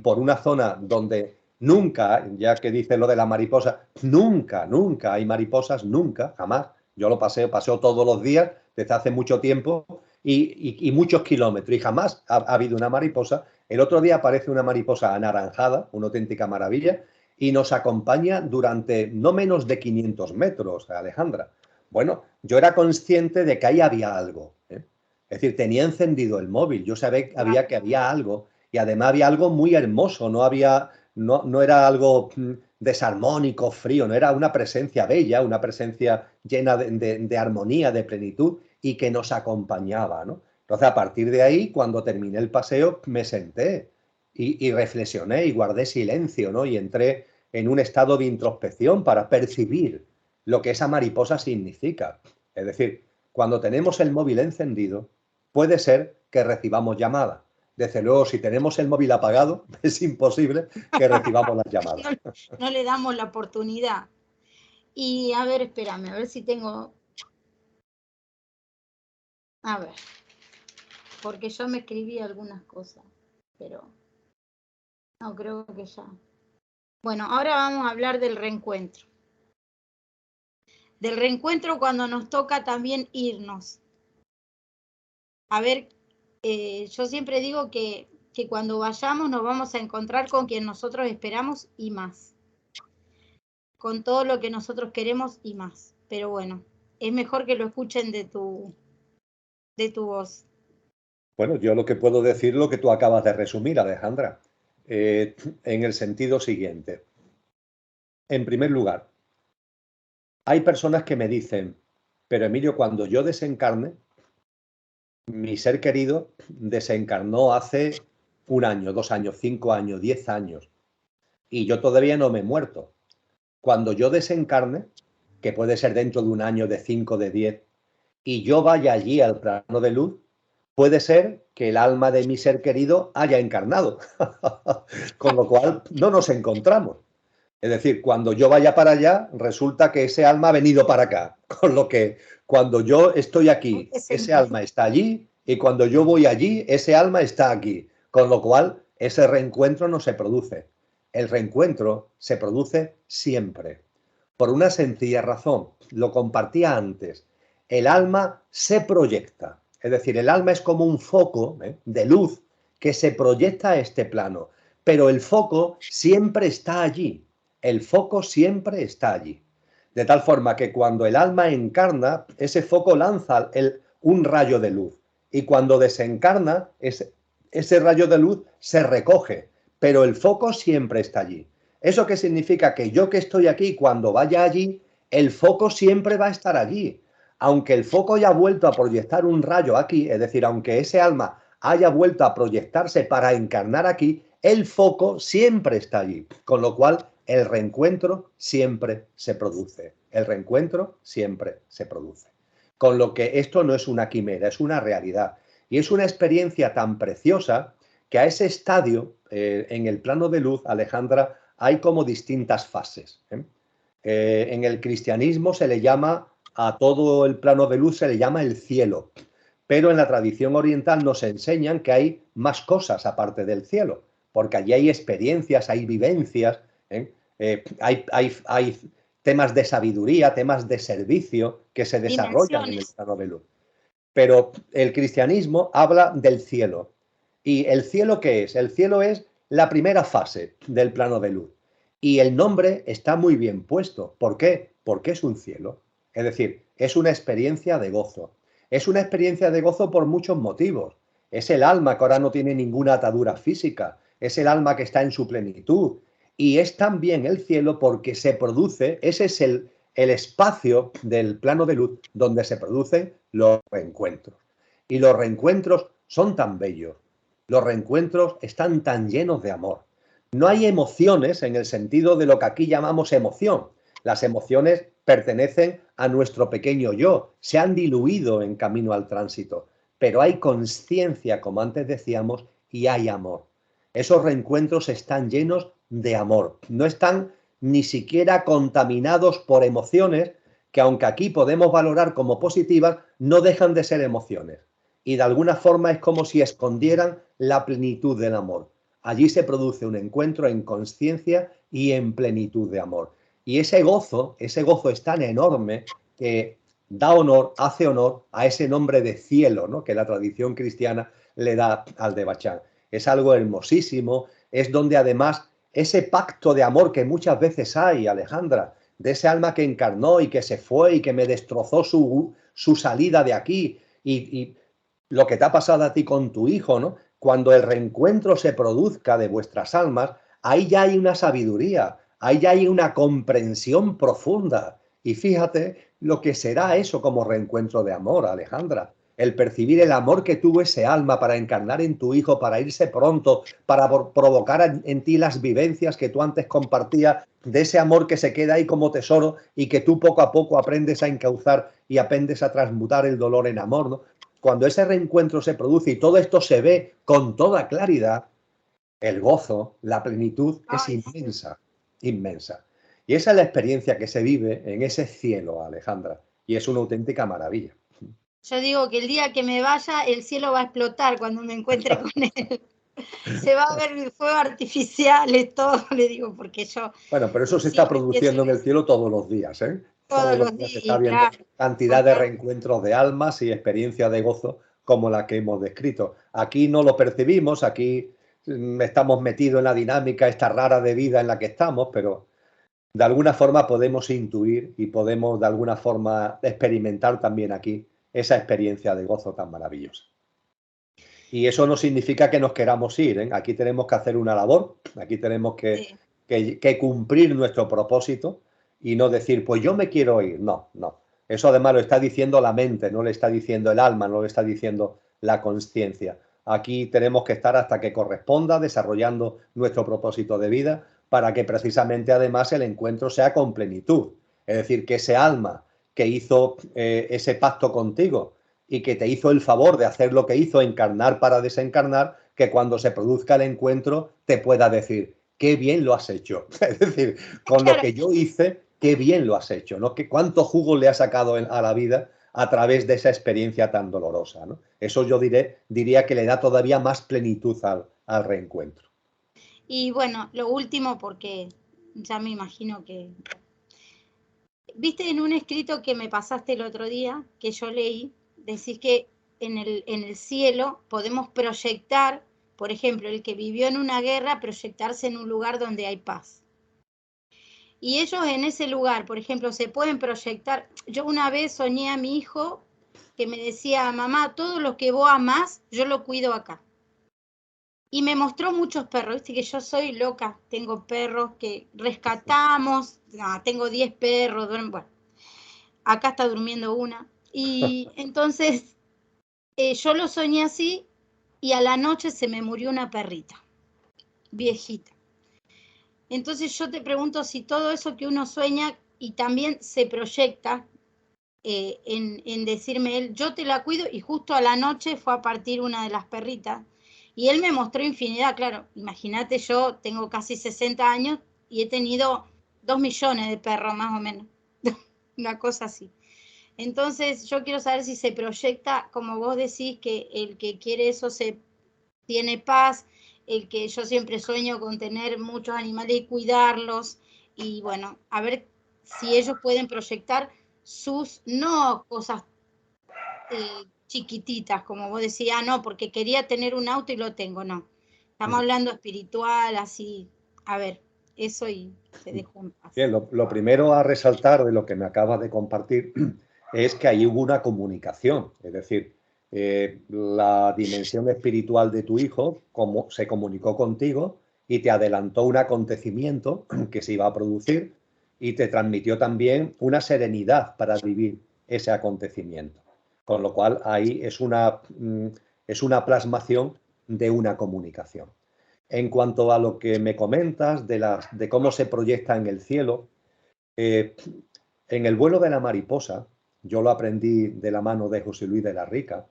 por una zona donde nunca, ya que dice lo de la mariposa, nunca hay mariposas, nunca, jamás. Yo lo paseo todos los días desde hace mucho tiempo y muchos kilómetros y jamás ha habido una mariposa. El otro día aparece una mariposa anaranjada, una auténtica maravilla, y nos acompaña durante no menos de 500 metros, Alejandra. Bueno, yo era consciente de que ahí había algo. Es decir, tenía encendido el móvil, yo sabía que había algo y además había algo muy hermoso, no era algo desarmónico, frío, no era una presencia bella, una presencia llena de armonía, de plenitud y que nos acompañaba, ¿no? Entonces, a partir de ahí, cuando terminé el paseo, me senté y reflexioné y guardé silencio, ¿no? Y entré en un estado de introspección para percibir lo que esa mariposa significa. Es decir, cuando tenemos el móvil encendido, puede ser que recibamos llamadas. Desde luego, si tenemos el móvil apagado, es imposible que recibamos las llamadas. No le damos la oportunidad. Y a ver, espérame, a ver si tengo... A ver, porque yo me escribí algunas cosas, pero no creo que ya. Bueno, ahora vamos a hablar del reencuentro. Del reencuentro cuando nos toca también irnos. A ver, yo siempre digo que que cuando vayamos nos vamos a encontrar con quien nosotros esperamos y más. Con todo lo que nosotros queremos y más. Pero bueno, es mejor que lo escuchen de tu voz. Bueno, yo lo que puedo decir lo que tú acabas de resumir, Alejandra, en el sentido siguiente. En primer lugar, hay personas que me dicen, pero Emilio, cuando yo desencarne, mi ser querido desencarnó hace 1 año, 2 años, 5 años, 10 años, y yo todavía no me he muerto. Cuando yo desencarne, que puede ser dentro de 1 año, de 5, de 10, y yo vaya allí al plano de luz, puede ser que el alma de mi ser querido haya encarnado, con lo cual no nos encontramos. Es decir, cuando yo vaya para allá, resulta que ese alma ha venido para acá, con lo que cuando yo estoy aquí, ese alma está allí, y cuando yo voy allí, ese alma está aquí, con lo cual ese reencuentro no se produce. El reencuentro se produce siempre, por una sencilla razón, lo compartía antes, el alma se proyecta, es decir, el alma es como un foco de luz que se proyecta a este plano, pero el foco siempre está allí, el foco siempre está allí. De tal forma que cuando el alma encarna, ese foco lanza un rayo de luz, y cuando desencarna, ese rayo de luz se recoge, pero el foco siempre está allí. ¿Eso qué significa? Que yo que estoy aquí, cuando vaya allí, el foco siempre va a estar allí. Aunque el foco haya vuelto a proyectar un rayo aquí, es decir, aunque ese alma haya vuelto a proyectarse para encarnar aquí, el foco siempre está allí. Con lo cual, el reencuentro siempre se produce. El reencuentro siempre se produce. Con lo que esto no es una quimera, es una realidad. Y es una experiencia tan preciosa que a ese estadio, en el plano de luz, Alejandra, hay como distintas fases. En el cristianismo se le llama, a todo el plano de luz se le llama el cielo, pero en la tradición oriental nos enseñan que hay más cosas aparte del cielo, porque allí hay experiencias, hay vivencias, hay temas de sabiduría, temas de servicio que se desarrollan en el plano de luz. Pero el cristianismo habla del cielo. ¿Y el cielo qué es? El cielo es la primera fase del plano de luz. Y el nombre está muy bien puesto. ¿Por qué? Porque es un cielo. Es decir, es una experiencia de gozo. Es una experiencia de gozo por muchos motivos. Es el alma que ahora no tiene ninguna atadura física. Es el alma que está en su plenitud. Y es también el cielo porque se produce, ese es el espacio del plano de luz donde se producen los reencuentros. Y los reencuentros son tan bellos. Los reencuentros están tan llenos de amor. No hay emociones en el sentido de lo que aquí llamamos emoción. Las emociones pertenecen a nuestro pequeño yo, se han diluido en camino al tránsito, pero hay conciencia, como antes decíamos, y hay amor. Esos reencuentros están llenos de amor, no están ni siquiera contaminados por emociones que, aunque aquí podemos valorar como positivas, no dejan de ser emociones. Y de alguna forma es como si escondieran la plenitud del amor. Allí se produce un encuentro en conciencia y en plenitud de amor. Y ese gozo es tan enorme que da honor, hace honor a ese nombre de cielo, ¿no?, que la tradición cristiana le da al de Bachán. Es algo hermosísimo, es donde además ese pacto de amor que muchas veces hay, Alejandra, de ese alma que encarnó y que se fue y que me destrozó su salida de aquí, y lo que te ha pasado a ti con tu hijo, ¿no? Cuando el reencuentro se produzca de vuestras almas, ahí ya hay una sabiduría, ahí ya hay una comprensión profunda. Y fíjate lo que será eso como reencuentro de amor, Alejandra. El percibir el amor que tuvo ese alma para encarnar en tu hijo, para irse pronto, para provocar en ti las vivencias que tú antes compartías, de ese amor que se queda ahí como tesoro y que tú poco a poco aprendes a encauzar y aprendes a transmutar el dolor en amor, ¿no? Cuando ese reencuentro se produce y todo esto se ve con toda claridad, el gozo, la plenitud es inmensa, inmensa. Y esa es la experiencia que se vive en ese cielo, Alejandra, y es una auténtica maravilla. Yo digo que el día que me vaya, el cielo va a explotar cuando me encuentre con él. Se va a ver fuegos artificiales, todo, le digo, porque yo... Bueno, pero eso se está produciendo en el cielo todos los días, ¿eh? Todos los días se días, está viendo claro. cantidad de reencuentros de almas y experiencias de gozo como la que hemos descrito. Aquí no lo percibimos, aquí estamos metidos en la dinámica esta rara de vida en la que estamos, pero de alguna forma podemos intuir y podemos de alguna forma experimentar también aquí esa experiencia de gozo tan maravillosa. Y eso no significa que nos queramos ir, ¿eh? Aquí tenemos que hacer una labor, aquí tenemos que cumplir nuestro propósito y no decir, pues yo me quiero ir. No, no. Eso además lo está diciendo la mente, no lo está diciendo el alma, no lo está diciendo la conciencia. Aquí tenemos que estar hasta que corresponda, desarrollando nuestro propósito de vida, para que precisamente además el encuentro sea con plenitud. Es decir, que ese alma que hizo ese pacto contigo y que te hizo el favor de hacer lo que hizo, encarnar para desencarnar, que cuando se produzca el encuentro te pueda decir, qué bien lo has hecho. Es decir, con lo que yo hice, qué bien lo has hecho, ¿no? ¿Cuánto jugo le has sacado a la vida a través de esa experiencia tan dolorosa, ¿no? Eso yo diría que le da todavía más plenitud al reencuentro. Y bueno, lo último, porque ya me imagino que... Viste en un escrito que me pasaste el otro día, que yo leí, decís que en el cielo podemos proyectar, por ejemplo, el que vivió en una guerra, proyectarse en un lugar donde hay paz. Y ellos en ese lugar, por ejemplo, se pueden proyectar. Yo una vez soñé a mi hijo que me decía, mamá, todo lo que vos amás, yo lo cuido acá. Y me mostró muchos perros, viste que yo soy loca, tengo perros que rescatamos, tengo 10 perros, bueno, acá está durmiendo una. Y entonces yo lo soñé así y a la noche se me murió una perrita, viejita. Entonces yo te pregunto si todo eso que uno sueña y también se proyecta en decirme él, yo te la cuido, y justo a la noche fue a partir una de las perritas y él me mostró infinidad. Claro, imagínate, yo tengo casi 60 años y he tenido 2 millones de perros más o menos, una cosa así. Entonces yo quiero saber si se proyecta, como vos decís, que el que quiere eso se tiene paz, el que yo siempre sueño con tener muchos animales y cuidarlos, y bueno, a ver si ellos pueden proyectar sus, no cosas chiquititas, como vos decías, no, porque quería tener un auto y lo tengo, no. Estamos hablando espiritual, así, a ver, eso, y te dejo en paz. Bien, lo primero a resaltar de lo que me acabas de compartir es que ahí hubo una comunicación, es decir, la dimensión espiritual de tu hijo se comunicó contigo y te adelantó un acontecimiento que se iba a producir y te transmitió también una serenidad para vivir ese acontecimiento. Con lo cual ahí es una plasmación de una comunicación. En cuanto a lo que me comentas de cómo se proyecta en el cielo, en el vuelo de la mariposa, yo lo aprendí de la mano de José Luis de la Rica,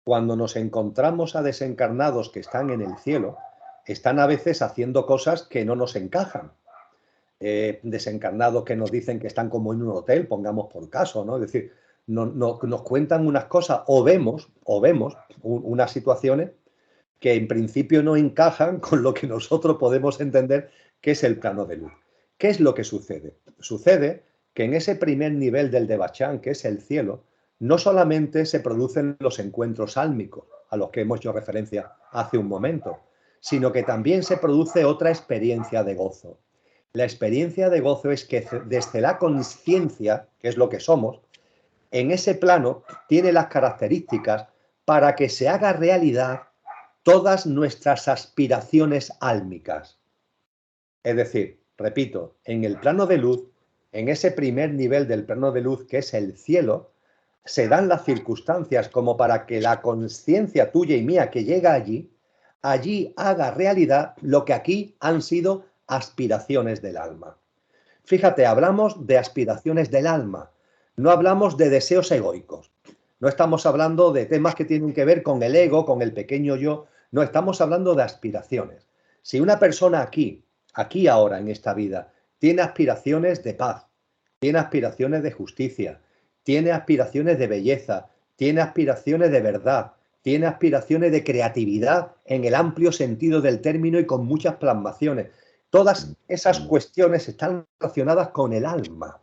cuando nos encontramos a desencarnados que están en el cielo, están a veces haciendo cosas que no nos encajan. Desencarnados que nos dicen que están como en un hotel, pongamos por caso, ¿no? Es decir, nos cuentan unas cosas o vemos unas situaciones que en principio no encajan con lo que nosotros podemos entender que es el plano de luz. ¿Qué es lo que sucede? Sucede que en ese primer nivel del Devachan, que es el cielo, no solamente se producen los encuentros álmicos, a los que hemos hecho referencia hace un momento, sino que también se produce otra experiencia de gozo. La experiencia de gozo es que desde la conciencia, que es lo que somos, en ese plano tiene las características para que se haga realidad todas nuestras aspiraciones álmicas. Es decir, repito, en el plano de luz, en ese primer nivel del plano de luz que es el cielo, se dan las circunstancias como para que la conciencia tuya y mía que llega allí haga realidad lo que aquí han sido aspiraciones del alma. Fíjate, hablamos de aspiraciones del alma, no hablamos de deseos egoicos. No estamos hablando de temas que tienen que ver con el ego, con el pequeño yo. No, estamos hablando de aspiraciones. Si una persona aquí ahora, en esta vida, tiene aspiraciones de paz, tiene aspiraciones de justicia, tiene aspiraciones de belleza, tiene aspiraciones de verdad, tiene aspiraciones de creatividad en el amplio sentido del término y con muchas plasmaciones. Todas esas cuestiones están relacionadas con el alma.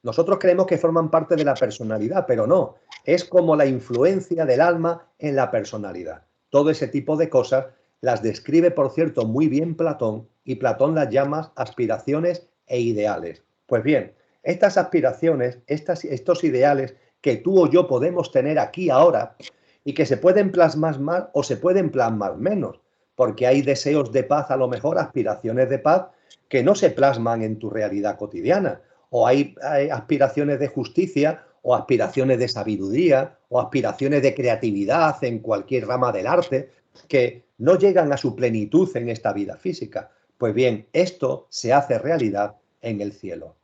Nosotros creemos que forman parte de la personalidad, pero no. Es como la influencia del alma en la personalidad. Todo ese tipo de cosas las describe, por cierto, muy bien Platón, y Platón las llama aspiraciones e ideales. Pues bien, estas aspiraciones, estos ideales que tú o yo podemos tener aquí ahora y que se pueden plasmar más o se pueden plasmar menos, porque hay deseos de paz, a lo mejor aspiraciones de paz que no se plasman en tu realidad cotidiana, o hay aspiraciones de justicia o aspiraciones de sabiduría o aspiraciones de creatividad en cualquier rama del arte que no llegan a su plenitud en esta vida física. Pues bien, esto se hace realidad en el cielo.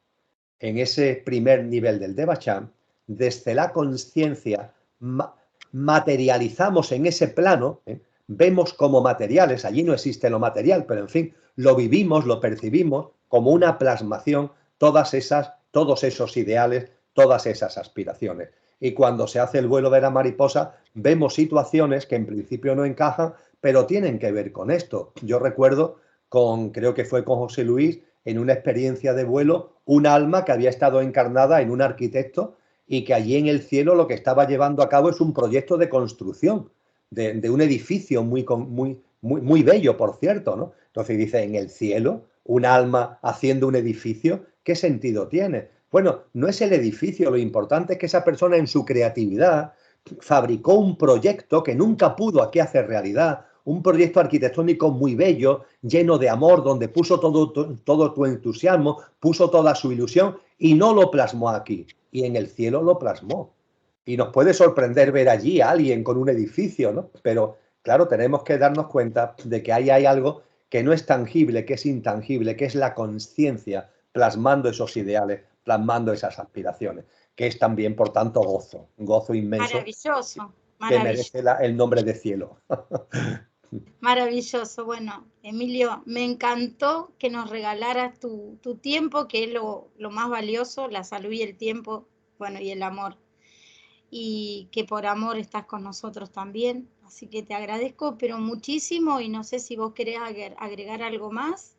En ese primer nivel del Devachan, desde la conciencia materializamos en ese plano, vemos como materiales, allí no existe lo material, pero en fin, lo vivimos, lo percibimos como una plasmación, todos esos ideales, todas esas aspiraciones. Y cuando se hace el vuelo de la mariposa, vemos situaciones que en principio no encajan, pero tienen que ver con esto. Yo recuerdo, creo que fue con José Luis, en una experiencia de vuelo, un alma que había estado encarnada en un arquitecto y que allí en el cielo lo que estaba llevando a cabo es un proyecto de construcción de un edificio muy bello, por cierto, ¿no? Entonces dice, en el cielo, un alma haciendo un edificio, ¿qué sentido tiene? Bueno, no es el edificio, lo importante es que esa persona en su creatividad fabricó un proyecto que nunca pudo aquí hacer realidad, un proyecto arquitectónico muy bello, lleno de amor, donde puso todo tu entusiasmo, puso toda su ilusión y no lo plasmó aquí. Y en el cielo lo plasmó. Y nos puede sorprender ver allí a alguien con un edificio, ¿no? Pero claro, tenemos que darnos cuenta de que ahí hay algo que no es tangible, que es intangible, que es la conciencia plasmando esos ideales, plasmando esas aspiraciones, que es también, por tanto, gozo inmenso Maravilloso, que merece maravilloso. el nombre de cielo. Maravilloso. Bueno, Emilio, me encantó que nos regalaras tu tiempo, que es lo más valioso, la salud y el tiempo, bueno, y el amor. Y que por amor estás con nosotros también. Así que te agradezco, pero muchísimo, y no sé si vos querés agregar algo más,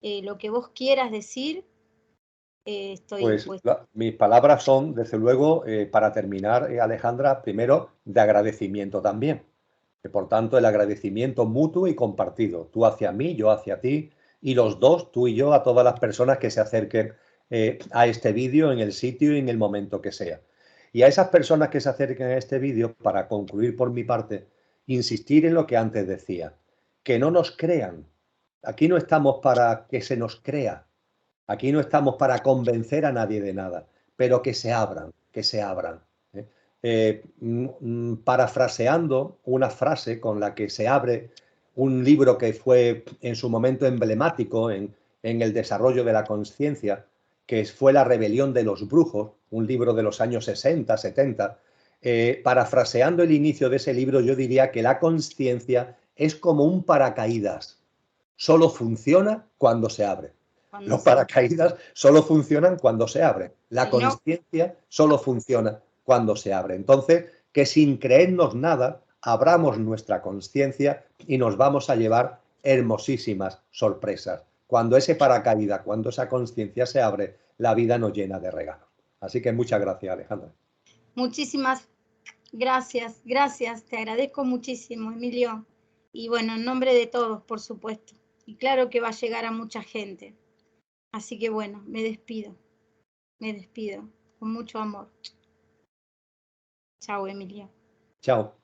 lo que vos quieras decir, estoy Pues dispuesta. mis palabras son, desde luego, para terminar, Alejandra, primero, de agradecimiento también. Que por tanto, el agradecimiento mutuo y compartido. Tú hacia mí, yo hacia ti, y los dos, tú y yo, a todas las personas que se acerquen a este vídeo en el sitio y en el momento que sea. Y a esas personas que se acerquen a este vídeo, para concluir por mi parte, insistir en lo que antes decía, que no nos crean. Aquí no estamos para que se nos crea. Aquí no estamos para convencer a nadie de nada, pero que se abran, que se abran. Parafraseando una frase con la que se abre un libro que fue en su momento emblemático en el desarrollo de la conciencia, que fue La rebelión de los brujos, un libro de los años 60, 70. Parafraseando el inicio de ese libro, yo diría que la conciencia es como un paracaídas, solo funciona cuando se abre. Cuando Los sea. paracaídas solo funcionan cuando se abren. La Si no, conciencia solo funciona cuando se abre. Entonces, que sin creernos nada, abramos nuestra conciencia y nos vamos a llevar hermosísimas sorpresas. Cuando ese paracaídas, cuando esa conciencia se abre, la vida nos llena de regalos. Así que muchas gracias, Alejandra. muchísimas gracias, gracias, te agradezco muchísimo, Emilio. Y bueno, en nombre de todos, por supuesto. Y claro que va a llegar a mucha gente. Así que bueno, me despido, con mucho amor. Chao, Emilio. Chao.